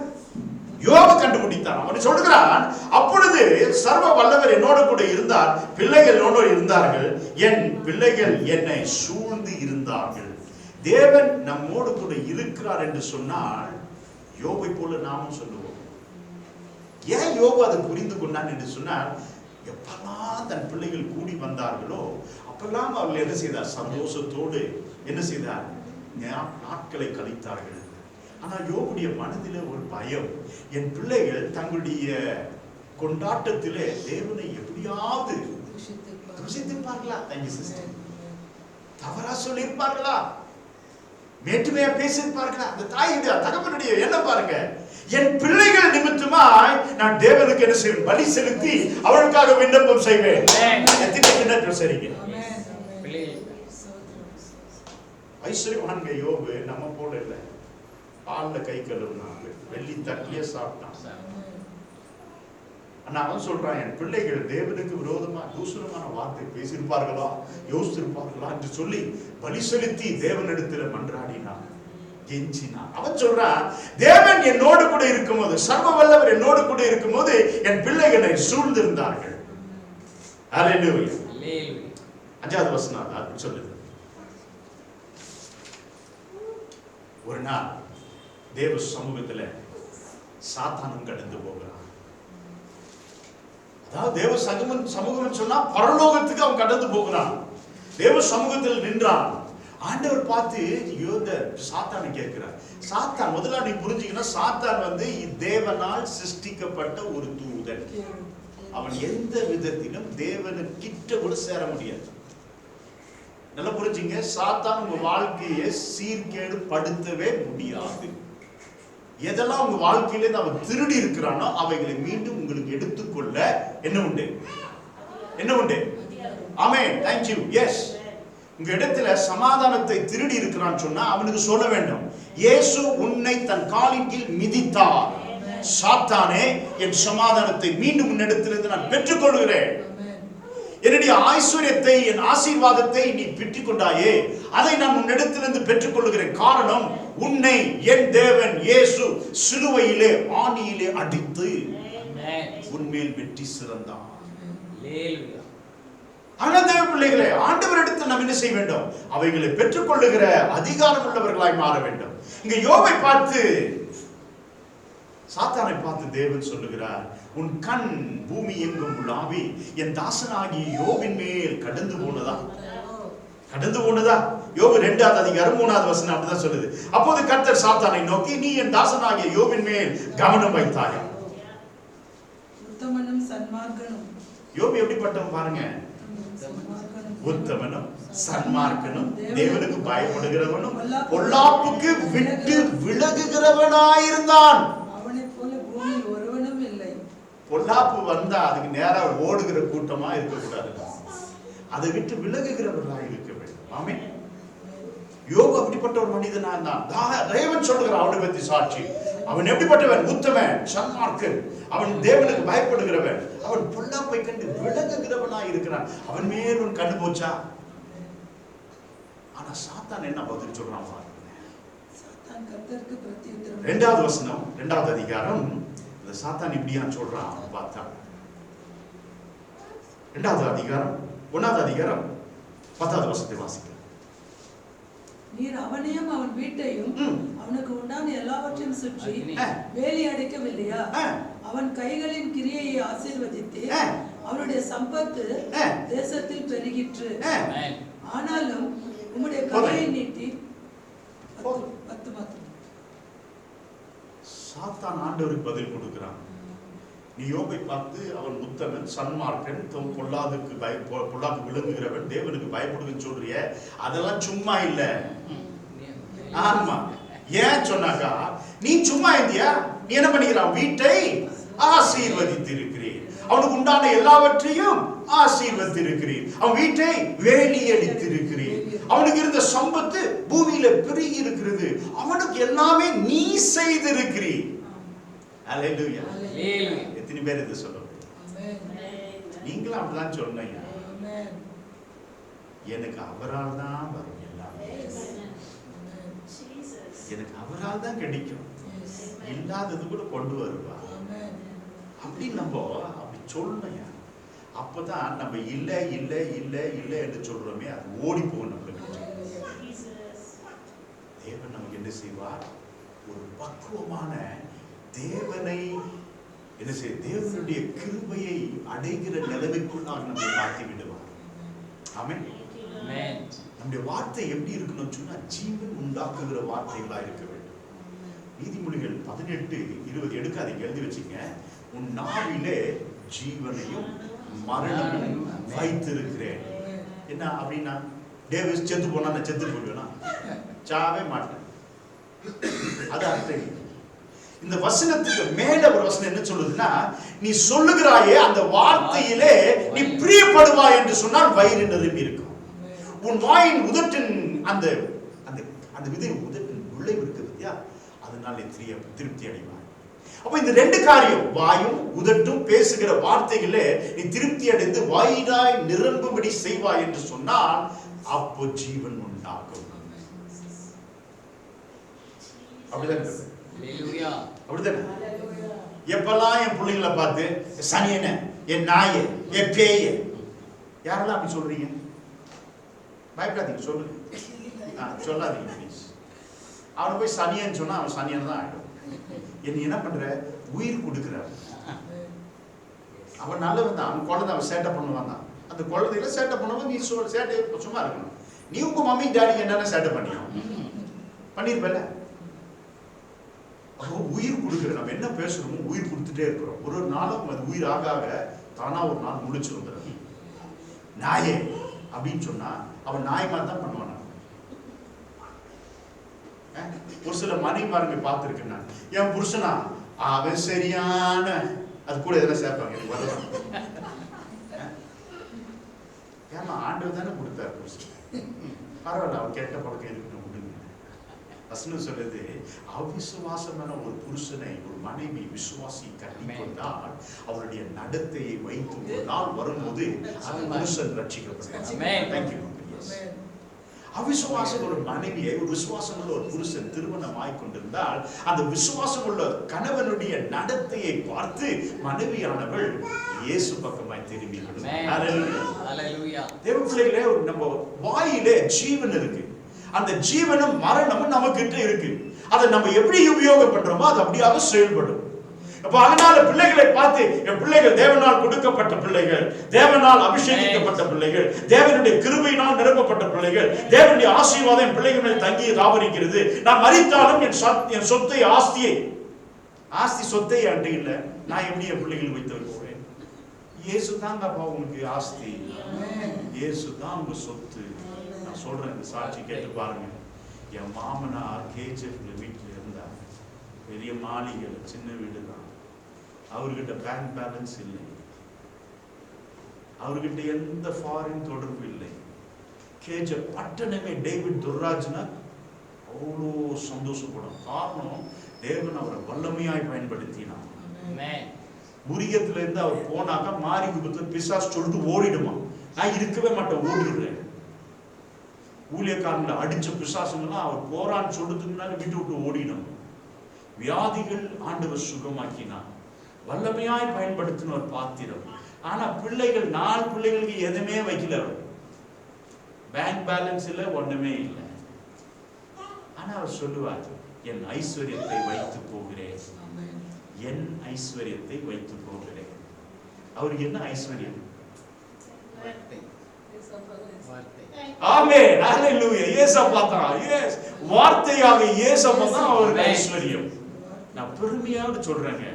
யோபு கண்டுபிடித்தான். அவன் சொல்லுகிறான், அப்பொழுது சர்வ வல்லவர் என்னோட கூட இருந்தார், பிள்ளைகள் என்னோட இருந்தார்கள், என் பிள்ளைகள் என்னை சூழ்ந்து இருந்தார்கள். தேவன் நம்மோடு கூட இருக்கிறார் என்று சொன்னால் யோபை போல நாமும் சொல்லுவோம். ஏன் யோபு அதை புரிந்து கொண்டான் என்று சொன்னால், எப்பெல்லாம் தன் பிள்ளைகள் கூடி வந்தார்களோ அப்பெல்லாம் அவர்கள் என்ன செய்தார்? சந்தோஷத்தோடு என்ன செய்தார்? நாட்களை கழித்தார்கள். ஆனால் யோபுடைய மனதிலே ஒரு பயம். என் பிள்ளைகள் தங்களுடைய கொண்டாட்டத்திலே தேவனை எப்படியாவது தூஷித்திருப்பார்களா? தவறா சொல்லியிருப்பார்களா? மேட்டுமையா பேசியிருப்பார்களா? அந்த தாயுடைய தகப்பனுடைய என்ன பாருங்க, என் பிள்ளைகள் நிமித்தமாய் நான் தேவனுக்கு என்ன செய்வேன்? பலி செலுத்தி அவளுக்காக விண்ணப்பம் செய்வேன். சரிங்க, ஐஸ்வர்யவான்க யோபு நம்ம போல இல்லை. பால்ல கை கழுவுனாங்க, வெள்ளி தட்டிலே சாப்பிட்டான். ஆனா அவன் சொல்றான், என் பிள்ளைகள் தேவனுக்கு விரோதமா தூஷணமான வார்த்தை பேசியிருப்பார்களா, யோசித்திருப்பார்களா என்று சொல்லி பலி செலுத்தி தேவனிடத்தில் மன்றாடினான், கெஞ்சினான். அவன் சொல்றான், தேவன் என்னோடு கூட இருக்கும்போது, சர்வ வல்லவர் என்னோடு கூட இருக்கும்போது என் பிள்ளைகளை சூழ்ந்திருந்தார்கள். அல்லேலூயா. 5வது வசனம் அது சொல்லுது. ஒரு நாள் தேவ சமூகத்துல சாத்தானும் கடந்து போகிறான். அதாவது தேவ சமூகம் சொன்னா பரலோகத்துக்கு அவன் கடந்து போகிறான். தேவ சமூகத்தில் நின்றான். ஆண்டவர் பார்த்து சாத்தானை கேட்கிறார். சாத்தான், முதல்ல நீ புரிஞ்சுக்கணும், சாத்தான் தேவனால் சிருஷ்டிக்கப்பட்ட ஒரு தூதன். அவன் எந்த விதத்திலும் தேவனுக்கிட்ட கூட சேர முடியாது. நல்லா புரிஞ்சுங்க, சாத்தான் உங்க வாழ்க்கையை சீர்கேடு படுத்தவே முடியாது. எதெல்லாம் உங்க வாழ்க்கையில அவன் திருடி இருக்கிறானோ அவைகளை மீண்டும் உங்களுக்கு எடுத்துக்கொள்ள என்ன உண்டு? என்ன உண்டு? ஆமென், thank you. எஸ், உங்க இடத்துல சமாதானத்தை திருடி இருக்கிறான்னு சொன்னா அவனுக்கு சொல்ல வேண்டும், இயேசு உன்னை தன் காலின் கீழ் மிதித்தார். சாத்தானே, என் சமாதானத்தை மீண்டும் உன்னிடத்திலிருந்து நான் பெற்றுக்கொள்கிறேன். என்னுடைய ஐஸ்வர்யத்தை, என் ஆசீர்வாதத்தை நீ பெற்றுக் கொண்டாயே, அதை நான் உன்னிடத்திலிருந்து பெற்றுக் கொள்கிறேன். காரணம், உன்னை என் தேவன் இயேசு சிலுவையிலே ஆணியிலே அடித்து உன்மேல் வெற்றி சிறந்தான். தேவ பிள்ளைகளே, ஆண்டவரிடத்தில் நாம் என்ன செய்ய வேண்டும்? அவைகளை பெற்றுக் கொள்ளுகிற அதிகாரம் உள்ளவர்களாய் மாற வேண்டும். இங்க யோபை பார்த்து, சாத்தானை பார்த்து தேவன் சொல்லுகிறார், உன் கண் பூமி எங்கும் உலாவி என் தாசனாகிய யோபின் மேல் கடந்து போனதா? கடந்து போனதா? யோபு 2வது அதிகாரம் 3வது வசனம் அப்படிதான் சொல்லுது. அப்போது கர்த்தர் சாத்தானை நோக்கி, நீ என் தாசனாகிய யோபின் மேல் கவனம் வைத்தாயா? உத்தமனும் சன்மார்க்கனும். யோபு எப்படிப்பட்டவன் பாருங்க, உத்தமனும் சன்மார்க்கனும் தேவனுக்கு பயப்படுகிறவனும் பொல்லாப்புக்கு விட்டு விலகுகிறவனாயிருந்தான். பொல்லாப்பு வந்தா அதுக்கு நேரா ஓடுகிற கூட்டமா இருக்கக்கூடாது. அதை விட்டு விலகுகிறவர்களா இருக்க வேண்டும். ஆமென். யோபு அப்படிப்பட்ட ஒரு மனிதனா இருந்தான். தேவன் சொல்லுகிறான் அவனை பத்தி சாட்சி. அவன் எப்படிப்பட்டவன்? உத்தமன், சன்மார்க்கன், அவன் தேவனுக்கு பயப்படுகிறவன், அவன் பொல்லாப்பை கண்டு விலகுகிறவனா இருக்கிறான். அவன் மேல் உன் கண்டு போச்சா? ஆனா சாத்தான் என்ன பதில் சொல்றான் பாருங்க. சாத்தான் கர்த்தருக்கு பிரதியுத்தரம். 2வது வசனம் 2வது அதிகாரம். இந்த சாத்தான் இப்படியா சொல்றான் பார்த்தா 2வது அதிகாரம் 1வது அதிகாரம் 10வது வசனத்தை வாசிக்கலாம். நீர் அவனையும் அவன் வீட்டையும் அவனுக்கு உண்டான எல்லாவற்றையும் சுற்றி வேலி அடைக்கவில்லையா? அவன் கைகளின் கிரியையை ஆசீர்வதித்து அவனுடைய சம்பத்து தேசத்தில் பெருகிற்று. ஆனாலும் உம்முடைய கையை நீட்டி. 10 மாத்திரம். சாத்தான் ஆண்டவருக்கு பதில் கொடுக்கிறான். நீ யோபை பார்த்து அவன் உத்தமன், சன்மார்க்கன், பொல்லாக்கு விழுங்குகிறவன், தேவனுக்கு பயப்படுன்னு சொல்றிய, அதெல்லாம் சும்மா இல்ல. ஆமா, ஏன் சொன்னாக்கா நீ சும்மா இருந்தியா? நீ என்ன பண்ணிக்கிறான்? வீட்டை ஆசீர்வதித்திருக்கிறீர், அவனுக்கு உண்டான எல்லாவற்றையும் ஆசீர்வதித்திருக்கிறீர், அவன் வீட்டை வேலி அடித்திருக்கிறீர், அவனுக்கு இருந்த சம்பத்து பூமியில பெருகி இருக்கிறது, அவனுக்கு எல்லாமே நீ செய்திருக்கிறீர். அல்லேலூயா. எத்தனை பேர் இதை சொல்லுங்க? நீங்களும் அப்படிதான் சொன்னீங்க. எனக்கு அவரால் தான் வரும் எல்லாமே, எனக்கு அவரால் தான் கிடைக்கும், இல்லாதது கூட கொண்டு வருவா அப்படின்னு நம்ம அப்படி சொல்லணும். அப்பதான் நம்ம இல்ல இல்ல இல்ல இல்ல என்று சொல்றோமே, அது ஓடி போகும் நம்மளுக்கு. தேவன் நமக்கு என்ன செய்வார்? ஒரு பக்குவமான தேவனை என்ன செய்ய, தேவனுடைய கிருபையை அடைகிற நிலைமைக்குள்ளாக நம்மை மாற்றி விடுவார். ஆமென். நம்முடைய வார்த்தை எப்படி இருக்கணும் சொன்னா, ஜீவன் உண்டாக்குகிற வார்த்தைகளா இருக்க வேண்டும். நீதிமொழிகள் 18:20 எடுக்காதீங்க, எழுதி வச்சுங்க. உன் நாவிலே ஜீவனையும் மரணமும் வைத்திருக்கிறேன். என்ன அப்படின்னா, டேவிஸ் செத்து போனா நான் செத்து போடுவேனா? சாவே மாட்டேன். அது அர்த்தம். இந்த வசனத்துக்கு மேல ஒரு வசனம் என்ன சொல்லுதுன்னா, நீ சொல்லுகிறாயே அந்த வார்த்தையிலே நீ பிரியப்படுவாய் என்று சொன்னால் வயிறு நிரம்பி இருக்கும். உன் வாயின் உதட்டின் அந்த அந்த அந்த விதை உதட்டின் விளைவு இருக்குது, அதனால திருப்தி அடைவாய். அப்ப இந்த 2 காரியம், வாயும் உதட்டும் பேசுகிற வார்த்தைகளே நீ திருப்தி அடைந்து வாயினாய் நிரம்பும்படி செய்வாய் என்று சொன்னால் அப்போ ஜீவன் உண்டாகும். அப்படிதான். அப்படித்தானே? எப்பெல்லாம் என் பிள்ளைங்களை பார்த்து சனியன, என் நாய, என் பேய, யாரெல்லாம் அப்படி சொல்றீங்க? பயப்படாதீங்க, சொல்லுங்க. சொல்லாதீங்க ப்ளீஸ். அவனை போய் சனியன்னு சொன்னா அவன் சனியன் தான் ஆயிடும். என்ன என்ன பண்ற? உயிர் கொடுக்கிறார். அவன் நல்லவன் தான், அவன் குழந்தை, அவன் சேட்டை பண்ணுவான் தான். அந்த குழந்தையில சேட்டை பண்ணுவோம், நீ சேட்டை சும்மா இருக்கணும். நீ உங்க மம்மி டாடி என்னென்ன சேட்டை பண்ணியோ பண்ணிருப்பல. அப்போ உயிர் கொடுக்குற, நம்ம என்ன பேசுறோமோ உயிர் கொடுத்துட்டே இருக்கிறோம். ஒரு நாளும் அது உயிர் ஆக ஆக தானா ஒரு நாள் முடிச்சு வந்துடும். நாயே அப்படின்னு சொன்னா அவன் நாயமா தான் பண்ணுவான். ஒரு சில மனைவிமாருங்க பார்த்துருக்கேன் நான். என் புருஷனா அவன் சரியான, அது கூட எதனா சேர்ப்பாங்க, எனக்கு வரலாம். ஏமா ஆண்டவர் தானே கொடுத்தாரு புருஷன், பரவாயில்ல, அவன் கெட்ட பழக்கம் இருக்கணும் விடுங்க. வசனம் சொல்லுது, அவிசுவாசமான ஒரு புருஷனை ஒரு மனைவி விசுவாசி கட்டிக்கொண்டால் அவருடைய நடத்தையை வைத்து ஒரு நாள் வரும்போது அந்த புருஷன் ரட்சிக்கப்படுகிறார். அவிசுவாசம் ஒரு மனைவியை ஒரு விசுவாசம் உள்ள ஒரு புருஷன் திருமணம் ஆய்கொண்டிருந்தால் அந்த விசுவாசம் உள்ள கணவனுடைய நடத்தையை பார்த்து மனைவியானவள் இயேசு பக்கமாய் திரும்பி தேவ பிள்ளைகளே, நம்ம வாயிலே ஜீவன் இருக்கு. அந்த ஜீவனும் மரணமும் நமக்கிட்ட இருக்கு. அதை நம்ம எப்படி உபயோகம் பண்றோமோ அது அப்படியாக செயல்படும். அப்ப அதனால பிள்ளைகளை பார்த்து, என் பிள்ளைகள் தேவனால் கொடுக்கப்பட்ட பிள்ளைகள், தேவனால் அபிஷேகிக்கப்பட்ட பிள்ளைகள், தேவனுடைய கிருபையினால் நிரப்பப்பட்ட பிள்ளைகள், தேவனுடைய ஆசீர்வாதம் என் பிள்ளைகள் மேல் தங்கி தாவரிக்கிறது. நான் மரித்தாலும் என் சொத்தை, ஆஸ்தி சொத்தை அன்று இல்லை, நான் எப்படி என் பிள்ளைகள் வைத்து வைப்பேன்? இயேசு தாங்க அப்பா உங்களுக்கு ஆஸ்தி, இயேசு தான் உங்க சொத்து. நான் சொல்றேன், இந்த சாட்சி கேட்டு பாருங்க. என் மாமனார் கேஜிஎஃப்ல வீட்டில் இருந்தார். பெரிய மாளிகை, சின்ன வீடு தான். அவர்கிட்ட பேங்க் பேலன்ஸ் இல்லை, அவர்கிட்ட எந்த ஃபாரின் தொடர்பு இல்லை. கேஜ பட்டணமே டேவிட் துர்ராஜ்னா அவ்வளோ சந்தோஷப்படும். காரணம், தேவன் அவரை வல்லமையாய் பயன்படுத்தினார். முறியத்துல இருந்து அவர் போனாக்கா மாறி குபத்துல பிசாசு சொல்லிட்டு ஓடிடுமா, நான் இருக்கவே மாட்டேன் ஓடிடுறேன். ஊழியக்காரங்களை அடிச்ச பிசாசுங்கெல்லாம் அவர் போறான்னு சொல்றதுக்கு முன்னாடி வீட்டு விட்டு ஓடிடும். வியாதிகள் ஆண்டவர் சுகமாக்கினார், வல்லமையாய் பயன்படுத்தின ஒரு பாத்திரம். ஆனா பிள்ளைகள் 4 பிள்ளைகளுக்கு எதுவுமே வைக்கல, பேங்க் பேலன்ஸ் இல்லை, ஒண்ணுமே இல்லை. ஆனா அவர் சொல்லுவார், என் ஐஸ்வர்யத்தை வைத்து போகிறேன், என் ஐஸ்வர்யத்தை வைத்து போகிறேன். அவருக்கு என்ன ஐஸ்வர்யம்? ஆமென், ஹalleluya. இயேசப்பா தான், எஸ், வார்த்தையாக இயேசப்பா தான் அவருக்கு ஐஸ்வர்யம். நான் பெருமையாக சொல்றேங்க,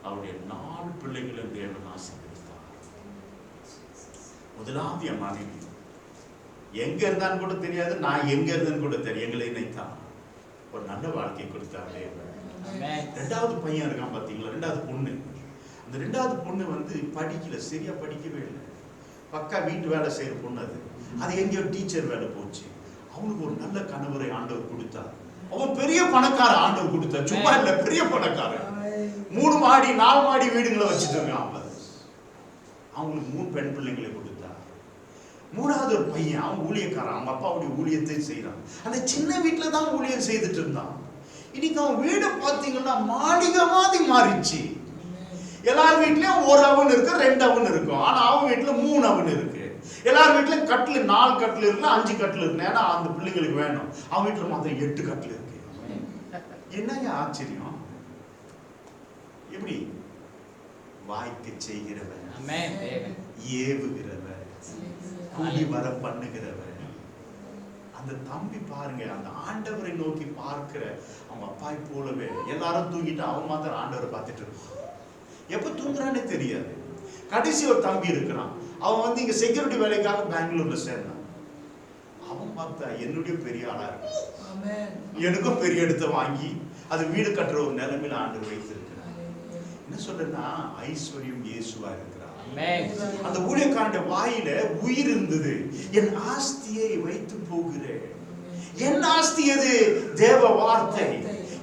அவருடைய 4 பிள்ளைகளும் தேவன் ஆசீர்வதித்தார். முதலாவது என் மனைவி எங்க இருந்தான்னு கூட தெரியாது, நான் எங்க இருந்தேன்னு கூட தெரியும், எங்களை நினைத்தான் ஒரு நல்ல வாழ்க்கை கொடுத்தார் தேவன். 2வது பையன் இருக்கான் பாத்தீங்களா, 2வது பொண்ணு. அந்த 2வது பொண்ணு வந்து படிக்கல, சரியா படிக்கவே இல்லை, பக்கா வீட்டு வேலை செய்யற பொண்ணு. அது எங்கேயோ டீச்சர் வேலை போச்சு. அவனுக்கு ஒரு நல்ல கணவரை ஆண்டவர் கொடுத்தார். அவன் பெரிய பணக்கார ஆண்டவர் கொடுத்தார், சும்மா இல்ல, பெரிய பணக்காரன். 3 மாடி 4 மாடி வீடுகளை வச்சுட்டு இருக்கான். அவங்களுக்கு 3 பெண் பிள்ளைங்களை கொடுத்தார். 3வது ஒரு பையன், அவன் ஊழியக்காரன், அவங்க அப்பாவுடைய ஊழியத்தை செய்யறான். அந்த சின்ன வீட்டுல தான் ஊழியம் செய்துட்டு இருந்தான். இன்னைக்கு அவன் வீடு பாத்தீங்கன்னா மாளிகை மாதிரி மாறிச்சு. எல்லார் வீட்லயும் 1 அவன் இருக்கு, 2 அவன் இருக்கும். ஆனா அவன் வீட்டுல 3 அவன் இருக்கு. எல்லார் வீட்லயும் கட்டில் 4 கட்டில் இருக்கு, 5 கட்டில் இருக்கு. ஏன்னா அந்த பிள்ளைங்களுக்கு வேணும். அவன் வீட்டுல மாத்திரம் 8 கட்டில் இருக்கு. என்னங்க ஆச்சரியம்! எப்படி? வாய்க்கு செய்கிறவன், ஏவுகிறவன், கூலி வர பண்ணுகிறவன். அந்த தம்பி பாருங்க, அந்த ஆண்டவரை நோக்கி பார்க்கிற அவங்க அப்பாய் போலவே. எல்லாரும் தூங்கிட்டு அவன் மாத்திரம் ஆண்டவரை பார்த்துட்டு இருக்கான். எப்ப தூங்குறானே தெரியாது. கடைசி ஒரு தம்பி இருக்கிறான், அவன் வந்து இங்க செக்யூரிட்டி வேலைக்காக பெங்களூர்ல சேர்ந்தான். அவன் பார்த்தா என்னுடைய பெரிய ஆளா இருக்கு, எனக்கும் பெரிய இடத்தை வாங்கி அது வீடு கட்டுற ஒரு நிலைமையில ஆண்டவர் வைத்திருக்கிறான். என்ன சொல்றேன்னா, ஐஸ்வர்யம் இயேசுவா இருக்கிறார். அந்த ஊழியக்காரனுடைய வாயில உயிர் இருந்தது. என் ஆஸ்தியை வைத்து போகிறேன். என் ஆஸ்தி எது? தேவ வார்த்தை,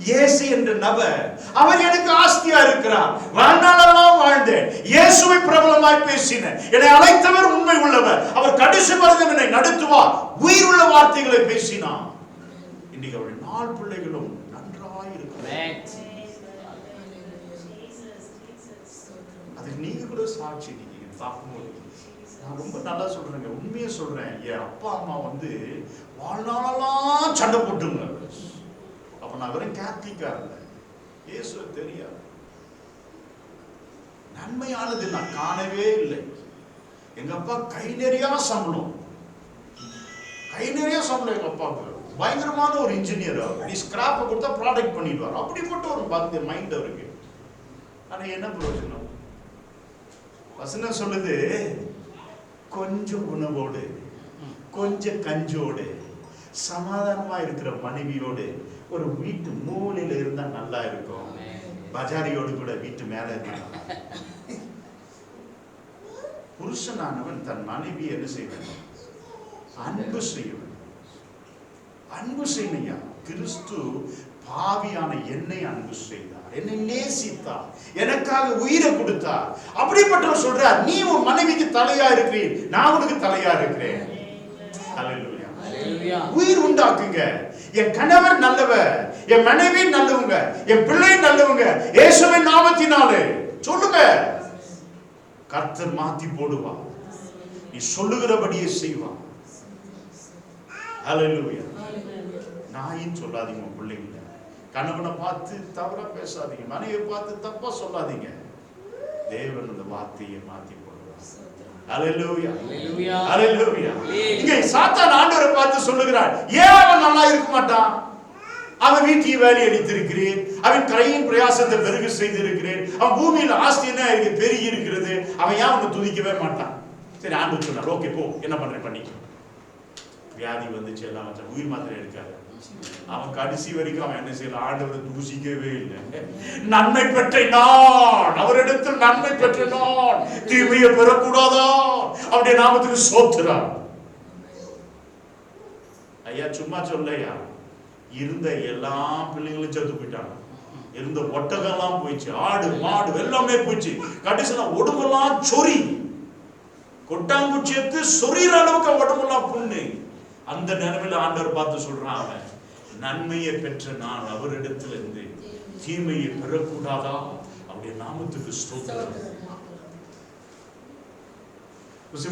இயேசு என்ற நபர். அவர் எனக்கு ஆஸ்தியா இருக்கிறார். வாழ்நாளெல்லாம் வாழ்ந்தேன், இயேசுவை பிரபலமாய் பேசினேன். என்னை அழைத்தவர் உண்மை உள்ளவர், அவர் கடைசி வரைக்கும் என்னை நடத்துவார். உயிர் உள்ள வார்த்தைகளை பேசினான். இன்னைக்கு அவருடைய 4 பிள்ளைகளும் நன்றாய் இருக்கிறார். அதுக்கு நீங்க கூட சாட்சி. நீங்க பார்க்கும்போது நான் ரொம்ப நல்லா சொல்றேங்க, உண்மையை சொல்றேன். என் அப்பா அம்மா வந்து வாழ்நாளெல்லாம் சண்டை போட்டுங்க. அப்ப நான் வெறும் கேத்தலிக்கா இருந்தேன், இயேசு தெரியாது. நன்மையானது நான் காணவே இல்லை. எங்க அப்பா கை நிறைய சம்பளம், கை நிறைய சம்பளம். எங்க அப்பாவுக்கு பயங்கரமான ஒரு இன்ஜினியர். நீ ஸ்கிராப்பை கொடுத்தா ப்ராடக்ட் பண்ணிடுவார். அப்படிப்பட்ட ஒரு மைண்ட் அவருக்கு. ஆனா என்ன பிரயோஜனம்? வசனம் சொல்லுது, கொஞ்சம் உணவோடு, கொஞ்சம் கஞ்சோடு, சமாதானமா இருக்கிற மனைவியோடு ஒரு வீட்டு மூலையில இருந்தா நல்லா இருக்கும். பஜாரியோடு கூட வீட்டு மேல இருந்தா. புருஷனானவன் தன் மனைவி என்ன செய்வான்? அன்பு செய்வான். அன்பு செய்யா. கிறிஸ்து பாவியான என்னை அன்பு செய்தார், என்னை நேசித்தார், எனக்காக உயிரை கொடுத்தார். அப்படிப்பட்டவர் சொல்றார், நீ உன் மனைவிக்கு தலையா இருக்கிறீர், நான் உனக்கு தலையா இருக்கிறேன். ஹல்லேலூயா. உயிர் உண்டாக்குங்க. என் கணவர் நல்லவர், என் மனைவி நல்லவங்க, என் பிள்ளை நல்லவங்க. இயேசுவின் நாமத்தினாலே சொல்லுங்க. கர்த்தர் மாத்தி போடுவார். நீ சொல்லுகிறபடியே செய்வார். ஹல்லேலூயா. நாயின் சொல்லாதீங்க பிள்ளைங்க. கணவனை பார்த்து தவறா பேசாதீங்க, மனைவியை பார்த்து தப்பா சொல்லாதீங்க. தேவன் அந்த வார்த்தையை மாத்தி போடுவார். ஹல்லேலூயா, ஹல்லேலூயா, ஹல்லேலூயா. இங்கே சாத்தான் ஆண்டவரை பார்த்து சொல்லுகிறார், ஏன் அவன் நல்லா இருக்க மாட்டான்? அவன் வீட்டில் வேலை அளித்திருக்கிறேன், அவன் கையின் பிரயாசத்தை பெருக செய்திருக்கிறேன், அவன் பூமியில் ஆஸ்தி என்ன இருக்கு, பெருகி இருக்கிறது, அவன் ஏன் அவனை துதிக்கவே மாட்டான்? சரி, ஆண்டவர் சொன்னார், ஓகே போ, என்ன பண்றேன் பண்ணிக்க. வியாதி வந்துச்சு, எல்லாம் வச்சா உயிர் மாத்திரை எடுக்காது. அவன் கடைசி வரைக்கும் அவன் என்ன செய்யல, ஆண்டவரை தூசிக்கவே இல்லை. நன்மை பெற்ற நான், அவரிடத்தில் நன்மை பெற்ற நான் தீமையை பெறக்கூடாதா அப்படியே நாமத்துக்கு சோத்துறான். ஐயா சும்மா சொல்லையா, இருந்த எல்லா பிள்ளைங்களும் செத்து போயிட்டாங்க. இருந்த ஒட்டகம்லாம் போயிடுச்சு, ஆடு மாடு எல்லாமே போயிடுச்சு. கடைசியில உடம்பெல்லாம் சொறி, கொட்டாங்குச்சி எடுத்து சொறிகிற அளவுக்கு உடம்பெல்லாம் புண்ணு. அந்த நிலைமையில ஆண்டவர் பார்த்து சொல்றான், அவன் நன்மையை பெற்ற நான் அவரிடத்துல இருந்து தீமையை பெறக்கூடாதா அவருடைய நாமத்துக்கு ஸ்தோத்திரம்.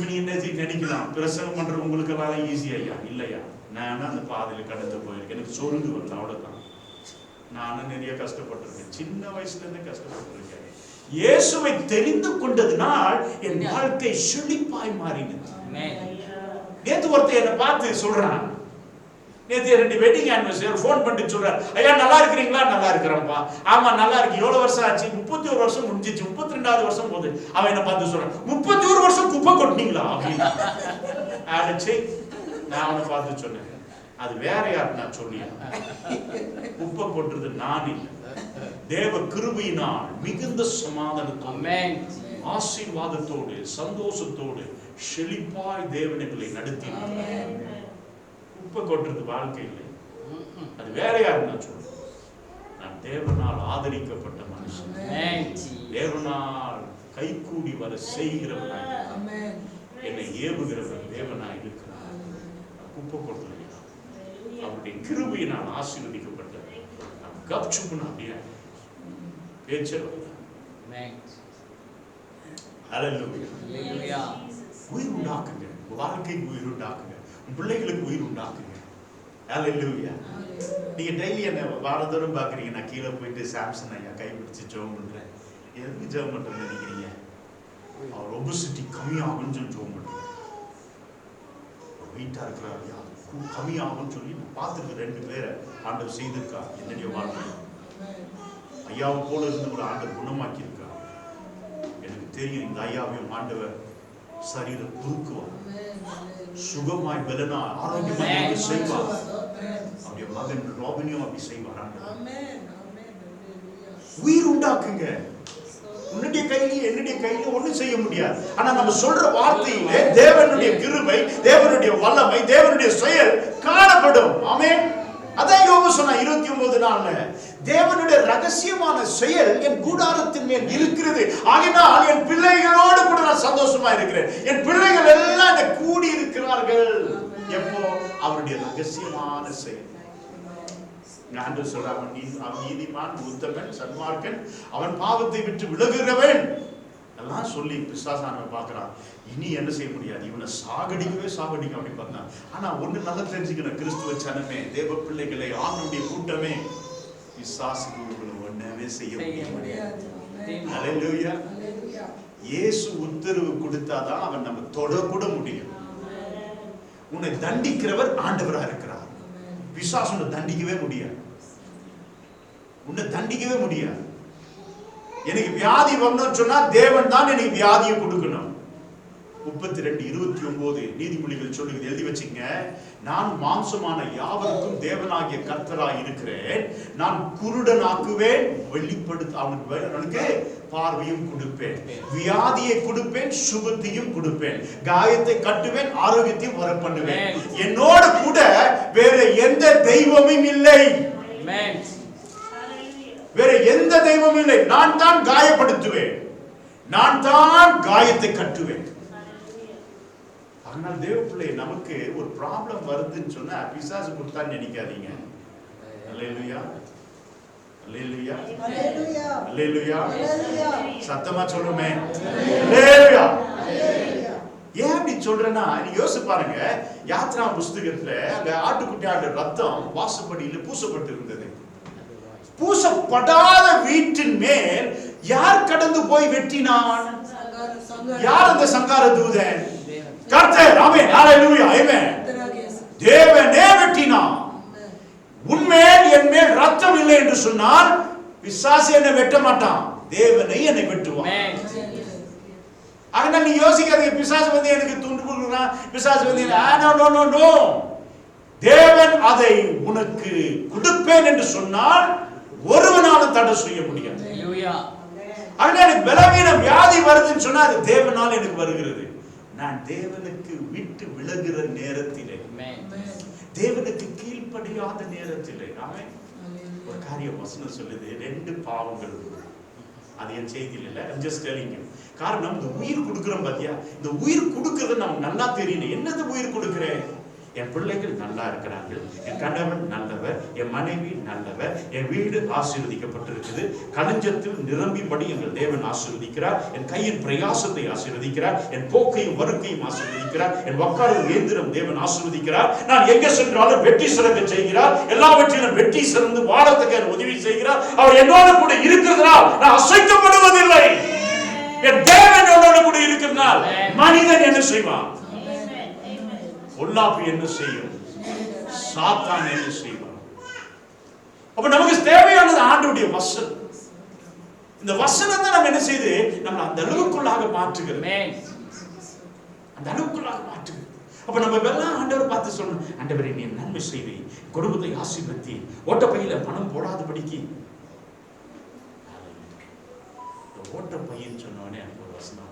நீ என்ன நினைக்கலாம், பிரசங்கம் பண்ற உங்களுக்கு எல்லாம் ஈஸி ஐயா? இல்லையா, நானும் அந்த பாதையில கடந்து போயிருக்கேன். எனக்கு சொருந்து வரல, அவ்வளவுதான். நானும் நிறைய கஷ்டப்பட்டிருக்கேன், சின்ன வயசுல இருந்தே கஷ்டப்பட்டிருக்கேன். இயேசுவை தெரிந்து கொண்டதுனால் என் வாழ்க்கை செழிப்பாய் மாறினது. நேத்து ஒருத்தர் என்னை பார்த்து சொல்றான், நேத்து 2 வெட்டிங் ஆனிவர்சரி ஃபோன் பண்ணிட்டு சொல்றாரு, ஐயா நல்லா இருக்கிறீங்களா? நல்லா இருக்கிறேன்ப்பா. ஆமா நல்லா இருக்கு. எவ்வளவு வருஷம் ஆச்சு? 31 வருஷம் முடிஞ்சிச்சு, 32வது வருஷம் போகுது. அவன் என்ன பார்த்து சொல்றான், 31 வருஷம் குப்பை கொட்டினீங்களா அப்படின்னு. ஆச்சு, நான் அவனை பார்த்து சொன்னேன், அது வேற யாரு நான் சொன்னேன், குப்பை கொட்டுறது நான் இல்லை. தேவ கிருபையினால் மிகுந்த சமாதானத்தோடு ஆசீர்வாதத்தோடு சந்தோஷத்தோடு செழிப்பாய் தேவனைகளை நடத்தினார். குப்பை கொட்டுறது வாழ்க்கை இல்லை, அது வேற யாரு நான் சொல்றேன். நான் தேவனால் ஆதரிக்கப்பட்ட மனுஷன், தேவனால் கைகூடி வர செய்கிறவனாய், என்னை ஏவுகிறவர் தேவனாய் இருக்கிறார். குப்பை கொட்டுறது அவருடைய கிருபையினால் ஆசீர்வதிக்கப்பட்ட கப்சுப்புன்னு அப்படியே பேச்சு. உயிர் உண்டாக்குங்க, வாழ்க்கைக்கு உயிர் உண்டாக்குங்க, பிள்ளைகளுக்கு உயிர் உண்டாக்குங்க. ஹல்லேலூயா. நீங்க டெய்லி என்ன வாரந்தோறும் பாக்குறீங்க, நான் கீழே போயிட்டு சாம்சன் ஐயா கைப்பிடிச்சு ஜெபம் பண்றேன். எதுக்கு ஜெபம் பண்றேன்னு நினைக்கிறீங்க? அவர் ஒபிசிட்டி கம்மியாகும்னு சொல்லி ஜெபம் பண்றேன். வெயிட்டா இருக்கிறார் ஐயா, கம்மியாகும்னு சொல்லி பார்த்துருக்கு. 2 பேரை ஆண்டவர் செய்திருக்கா என்னுடைய வாழ்க்கை. ஐயாவை போல இருந்து கூட ஆண்டவர் குணமாக்கி இருக்கா. எனக்கு தெரியும், இந்த ஐயாவையும் ஆண்டவர் சரீரம் குறுக்குவார், சுகமாய் பலனா ஆரோக்கியமாக செய்வார். அவருடைய மகன் ராபினியும் அப்படி செய்வார். உயிர் உண்டாக்குங்க. உன்னுடைய கையில என்னுடைய கையில ஒண்ணும் செய்ய முடியாது. ஆனா நம்ம சொல்ற வார்த்தையிலே தேவனுடைய கிருபை, தேவனுடைய வல்லமை, தேவனுடைய செயல் காணப்படும். ஆமென். அதான் யோபு சொன்னா 29 நாள்ல, தேவனுடைய ரகசியமான செயல் என் கூடாரத்தின் மேல் இருக்கிறது, ஆகினால் என் பிள்ளைகளோடு கூட நான் சந்தோஷமா இருக்கிறேன். என் பிள்ளைகள் எல்லாம் என்ன கூடி இருக்கிறார்கள். எப்போ? அவருடைய ரகசியமான செயல். ஆண்டவர் சொல்றார், அவன் நீதிமான், உத்தமன், சன்மார்க்கன், அவன் பாவத்தை விட்டு விலகுகிறவன் எல்லாம் சொல்லி பிசாசானவன் பார்க்கிறான். இனி என்ன செய்ய முடியாது, இவனை சாகடிக்க அப்படி பார்த்தான். ஆனா ஒண்ணு நல்லா தெரிஞ்சுக்கணும், கிறிஸ்துவ ஜனமே, தேவ பிள்ளைகளை, ஆணுடைய கூட்டமே, பிசாசுக்கு ஒண்ணவே செய்ய முடியாது. ஹல்லேலூயா. இயேசு உத்தரவு கொடுத்தாதான் அவன் நம்ம தொட கூட முடியும். உன்னை தண்டிக்கிறவர் ஆண்டவரா இருக்கிறார். பிசாசு உன்னை தண்டிக்கவே முடியாது, உன்னை தண்டிக்கவே முடியாது. எனக்கு வியாதி வரணும்னு சொன்னா தேவன் தான் எனக்கு வியாதியை கொடுக்கணும். 32:29 நீதிமொழிகள் சொல்லுகிறது, எழுதி வச்சுங்க. நான் மாம்சமான யாவருக்கும் தேவனாகிய கர்த்தராய் இருக்கிறேன். நான் குருடனாக்குவேன், வெளிப்படுத்த அவனுக்கு பார்வையும் கொடுப்பேன், வியாதியை கொடுப்பேன், சுகத்தையும் கொடுப்பேன், காயத்தை கட்டுவேன், ஆரோக்கியத்தையும் வர பண்ணுவேன். என்னோட கூட வேற எந்த தெய்வமும் இல்லை, வேற எந்த தெய்வமும் இல்லை. நான் தான் காயப்படுத்துவேன், நான் தான் காயத்தை கட்டுவேன். ஆனால் தேவ பிள்ளை, நமக்கு ஒரு ப்ராப்ளம் வருதுன்னு சொன்னா பிசாசு கொடுத்தான்னு நினைக்காதீங்க. அல்லேலூயா, அல்லேலூயா, அல்லேலூயா. சத்தமா சொல்லுமே, அல்லேலூயா. ஏன் அப்படி சொல்றேன்னா, நீங்க யோசிச்சு பாருங்க. யாத்ரா புஸ்தகத்துல அந்த ஆட்டுக்குட்டியோட ரத்தம் வாசப்படியில பூசப்பட்டு இருந்தது. பூசப்படாத வீட்டின் மேல் யார் கடந்து போய் வெட்டினான்? யார் அந்த சங்கார தூதன்? கர்த்தர். ஆமென், ஹல்லேலூயா, ஆமென். தேவனே வெட்டினான். உன்மேல் என் மேல் ரத்தம் இல்லை என்று சொன்னால் பிசாசு என்னை வெட்ட மாட்டான், தேவனை என்னை வெட்டுவான். அதனால நீ யோசிக்காதீங்க, பிசாசு வந்து எனக்கு துண்டு கொடுக்குறான், பிசாசு வந்து நோ. தேவன் அதை உனக்கு கொடுப்பேன் என்று சொன்னால் ஒருவனாலும் தடை செய்ய முடியாது. எனக்கு பலவீனம் வியாதி வருதுன்னு சொன்னா அது தேவனால் எனக்கு வருகிறது. நான் தேவனுக்கு விட்டு விலகுற நேரத்திலே, தேவனுக்கு கீழ்ப்படியாத நேரத்திலே, ஒரு காரியம் வசனம் சொல்லுது, 2 பாவங்கள். அது என் செய்தியில் இல்லை, I'm just telling you. காரணம், இந்த உயிர் கொடுக்கிறோம் பாத்தியா, இந்த உயிர் கொடுக்கிறது நமக்கு நல்லா தெரியணும். என்னது உயிர் கொடுக்கிறேன்? என் பிள்ளைகள் நல்லா இருக்கிறாங்க, என் கணவன் நல்லவர், என் மனைவி நல்லவர், என் வீடு ஆசீர்வதிக்கப்பட்டிருக்குது, களஞ்சத்தில் நிரம்பிபடி எங்கள் தேவன் ஆசீர்வதிக்கிறார், என் கையின் பிரயாசத்தை ஆசீர்வதிக்கிறார், என் போக்கையும் வருக்கையும் ஆசீர்வதிக்கிறார், என் வக்காரும் ஏந்திரம் தேவன் ஆசீர்வதிக்கிறார், நான் எங்க சென்றாலும் வெற்றி சிறக்க செய்கிறார், எல்லாவற்றிலும் வெற்றி சிறந்து வாழத்துக்கு உதவி செய்கிறார், அவர் என்னோடு கூட இருக்கிறதுனால் நான் அசைக்கப்படுவதில்லை. என் தேவன் என்னோடு கூட இருக்கிறதுனால் மனிதன் என்ன செய்வான்? பொல்லாப்பு என்ன செய்யும்? சாத்தான் என்ன செய்வான்? அப்ப நமக்கு தேவையானது ஆண்டவருடைய வசனம். இந்த வசனம் தான் நம்ம என்ன செய்து நம்ம அந்த அளவுக்குள்ளாக மாற்றுகிறோம், அந்த அளவுக்குள்ளாக மாற்றுகிறோம். அப்ப நம்ம எல்லாம் ஆண்டவர் பார்த்து சொல்லணும், ஆண்டவரே நீ நன்மை செய்தி, குடும்பத்தை ஆசீர்வதி, ஓட்ட பையில பணம் போடாதபடிக்கு. ஓட்ட பையன் சொன்னவனே எனக்கு ஒரு வசனம்,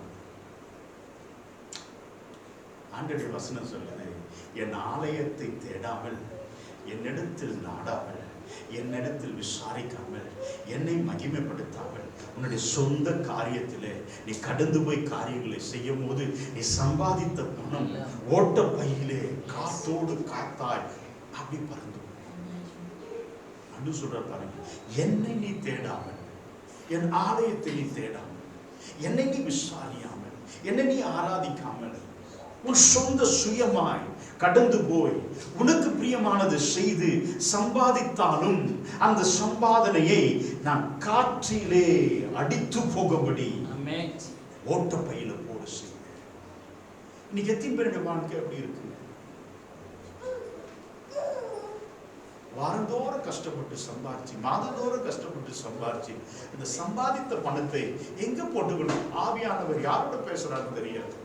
ஆண்டவருடைய வசனம் சொல்லுது, என் ஆலயத்தை தேடாமல், என்னிடத்தில் நாடாமல், என்னிடத்தில் விசாரிக்காமல், என்னை மகிமைப்படுத்தாமல், உன்னுடைய சொந்த காரியத்திலே நீ கடந்து போய் காரியங்களை செய்யும் போது நீ சம்பாதித்த பணம் ஓட்ட பையிலே காத்தோடு காத்தாய் அப்படி பறந்து. அன்று சொல்ற பாருங்க, என்னை நீ தேடாமல், என் ஆலயத்தை நீ தேடாமல், என்னை நீ விசாரியாமல், என்னை நீ ஆராதிக்காமல், உன் சொந்த சுயமாய் கடந்து போய் உனக்கு பிரியமானது செய்து சம்பாதித்தாலும் அந்த சம்பாதனையை நான் காற்றிலே அடித்து போகும்படி ஓட்ட பையில போட செய்வேன். இன்னைக்கு எத்தனை பேருடைய வாழ்க்கை அப்படி இருக்கு? வாரந்தோறும் கஷ்டப்பட்டு சம்பாதிச்சு, மாதந்தோறும் கஷ்டப்பட்டு சம்பாதிச்சு, இந்த சம்பாதித்த பணத்தை எங்க போட்டுக்கணும்? ஆவியானவர் யாரோட பேசுறான்னு தெரியாது.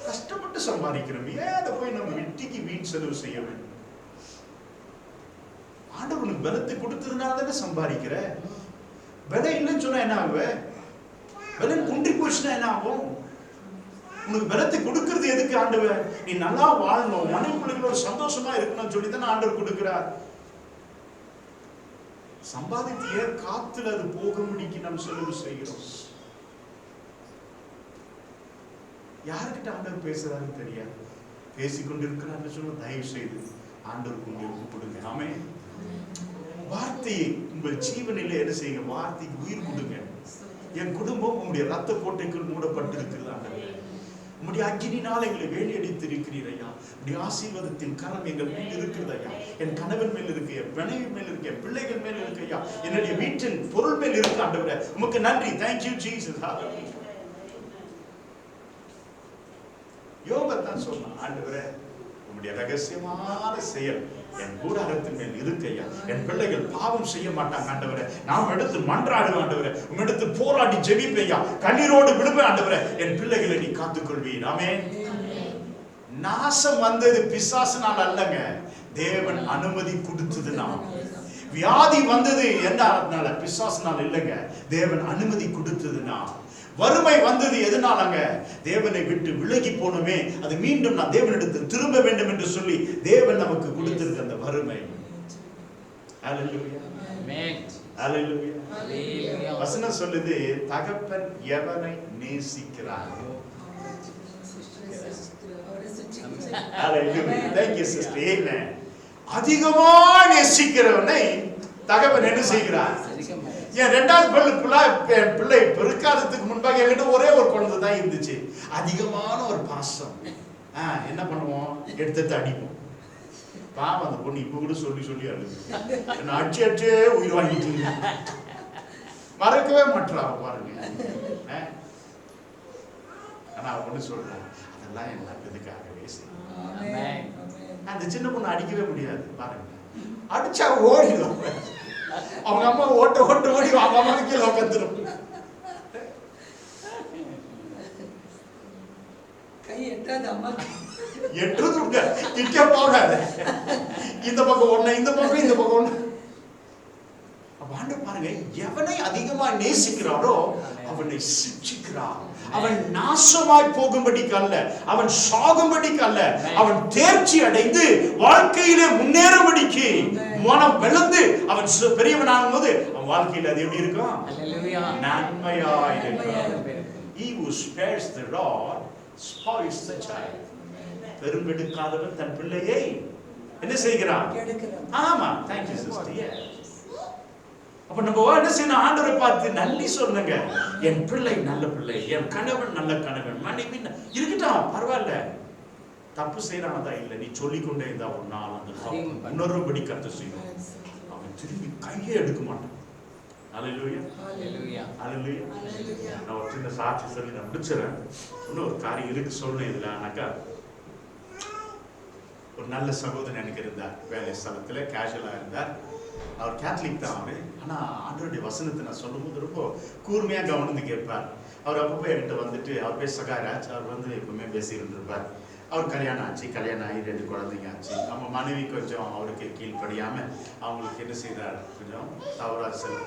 கஷ்டப்பட்டு சம்பாதிக்கிறோம், ஏன் அதை போய் நம்ம வெட்டிக்கு வீண் செலவு செய்ய வேண்டும்? ஆண்டவனுக்கு பலத்தை கொடுத்ததுனால தானே சம்பாதிக்கிற. பலம் இல்லைன்னு சொன்னா என்ன ஆகும்? பலன் குன்றி போச்சுன்னா என்ன ஆகும்? உனக்கு பலத்தை கொடுக்கறது எதுக்கு? ஆண்டவர் நீ நல்லா வாழணும், மனைவி பிள்ளைகளோட சந்தோஷமா இருக்கணும்னு சொல்லி தானே ஆண்டவர் கொடுக்கிறார். சம்பாதித்திய காத்துல அது போக முடிக்கு நம்ம செலவு செய்கிறோம். யாருக்கிட்ட ஆண்டவர் பேசுறாருன்னு தெரியாது, பேசிக்கொண்டிருக்கிறான்னு சொல்ல தயவு செய்து ஆண்டவருக்கு உங்களுக்கு கொடுங்க. ஆமே. வார்த்தையை உங்கள் ஜீவனில் என்ன செய்யுங்க? வார்த்தைக்கு உயிர் கொடுங்க. என் குடும்பம் உங்களுடைய ரத்த கோட்டைக்குள் மூடப்பட்டிருக்கிறது ஆண்டவர். உங்களுடைய அக்கினினால் எங்களை வேலையடித்து இருக்கிறீர் ஐயா. உங்களுடைய ஆசீர்வாதத்தின் கரம் எங்கள் மேல் இருக்கிறது ஐயா. என் கணவன் மேல் இருக்கு, என் மனைவி மேல் இருக்கு, என் பிள்ளைகள் மேல் இருக்கு ஐயா. என்னுடைய வீட்டின் பொருள் மேல் இருக்கு ஆண்டவரே. உமக்கு நன்றி. Thank you Jesus. யோகத்தான் சொன்னான், ஆண்டவரே உங்களுடைய ரகசியமான செயல் என் கூடாரத்தின் மேல் இருக்கையா. என் பிள்ளைகள் பாவம் செய்ய மாட்டாங்க ஆண்டவரே. நாம் எடுத்து மன்றாடுவேன் ஆண்டவரே, உங்களிடத்து போராடி ஜெபிப்பையா, கண்ணீரோடு விடுவேன் ஆண்டவரே. என் பிள்ளைகளை நீ காத்துக்கொள்வீர். ஆமென். நாசம் வந்தது பிசாசுனால் அல்லங்க, தேவன் அனுமதி கொடுத்ததுனா. வியாதி வந்தது எதனால? பிசாசுனால் இல்லைங்க, தேவன் அனுமதி கொடுத்ததுனா. வறுமை வந்தது எதனாலங்க? தேவனை விட்டு விலகி போனோமே, அது மீண்டும் நான் தேவனிடத்தில் திரும்ப வேண்டும் என்று சொல்லி தேவன் நமக்கு கொடுத்திருக்க அந்த வறுமை. ஹல்லேலூயா, ஆமென், ஹல்லேலூயா, ஹல்லேலூயா. வசனம் சொல்லுது, தகப்பன் எவனை நேசிக்கிறார். ஹல்லேலூயா, thank you sister. ஆமென். அதிகமா நேசிக்கிறவனை தகப்பன் என்ன செய்கிறார்? என் 2வது பிள்ளை பெருக்காததுக்கு முன்பாக என்கிட்ட ஒரே ஒரு குழந்தை தான் இருந்துச்சு. அதிகமான ஒரு பாசம். என்ன பண்ணுவோம்? எடுத்து அடிப்போம். பாவம் அந்த பொண்ணு இப்ப கூட சொல்லி சொல்லி அழுது, என்ன அடிச்சு அடிச்சே உயிர் வாங்கிட்டு மறக்கவே மாட்டா பாருங்க. ஆனா ஒண்ணு சொல்றேன், அதெல்லாம் என் நல்லதுக்காகவே செய்யும். அந்த சின்ன பொண்ணு அடிக்கவே முடியாது பாருங்க. அடிச்சா ஓடிடும். அவங்க அம்மா ஓட்ட ஓட்ட ஓடி அவங்க அம்மா கீழே உட்காந்துரும். கை எட்டாது அம்மாக்கு. எட்டுறது விடுங்க, கிட்ட போகாத. இந்த பக்கம் ஒண்ணு, இந்த பக்கம் ஒண்ணு. ஆண்டவர் பாருங்க, எவனை அதிகமாக நேசிக்கிறாரோ அவனை சிட்சிக்கிறார். அவன் நாசமாய் போகும்படிக்கு அல்ல, அவன் சாகும்படிக்கு அல்ல, அவன் தேர்ச்சி அடைந்து வாழ்க்கையிலே முன்னேறும்படிக்கு மனம் விளந்து அவன் பெரியவனாகும் போது அவன் வாழ்க்கையில் அது எப்படி இருக்கும்? நன்மையாய் இருக்கும். He who spares the rod spoils the child. பெரும்பெடுக்காதவன் தன் பிள்ளையை என்ன செய்கிறான்? ஆமா, thank you sister. அப்ப நம்ம என்ன செய்யணும்? ஆண்டவரை பார்த்து நன்றி சொல்லுங்க. என் பிள்ளை நல்ல பிள்ளை, என் கணவன் நல்ல கணவன், மனைவி இருக்கட்டும், பரவாயில்ல. தப்பு செய்யறானதா இல்ல, நீ சொல்லிக்கொண்டே இருந்தா ஒரு நாள் அந்த உணர்வுபடி கர்த்தர் செய்யும். அவன் திரும்பி கையே எடுக்க மாட்டான். அல்லேலூயா, அல்லேலூயா, அல்லேலூயா. நான் ஒரு சின்ன சாட்சி சொல்லி நான் முடிச்சிடறேன். இன்னும் ஒரு காரியம் இருக்கு சொல்லணும் இதுல. ஆனாக்கா ஒரு நல்ல சகோதரன் எனக்கு இருந்தார், வேலை ஸ்தலத்துல கேஷுவலா இருந்தார். அவர் கேத்தலிக் தான் அவரு. ஆனா ஆண்டவருடைய வசனத்தை நான் சொல்லும்போது ரொம்ப கூர்மையா கவனித்து கேட்பார். அவர் அப்பப்போ என்கிட்ட வந்துட்டு, அவர் பேர் சகாராஜ், அவர் வந்து எப்பவுமே பேசிக்கிட்டு இருப்பார். அவர் கல்யாணம் ஆச்சு, கல்யாணம் ஆகி 2 குழந்தைங்க ஆச்சு. நம்ம மனைவி கொஞ்சம் அவருக்கு கீழ்ப்படியாம அவங்களுக்கு என்ன செய்தார், கொஞ்சம் தவறா செல்வம்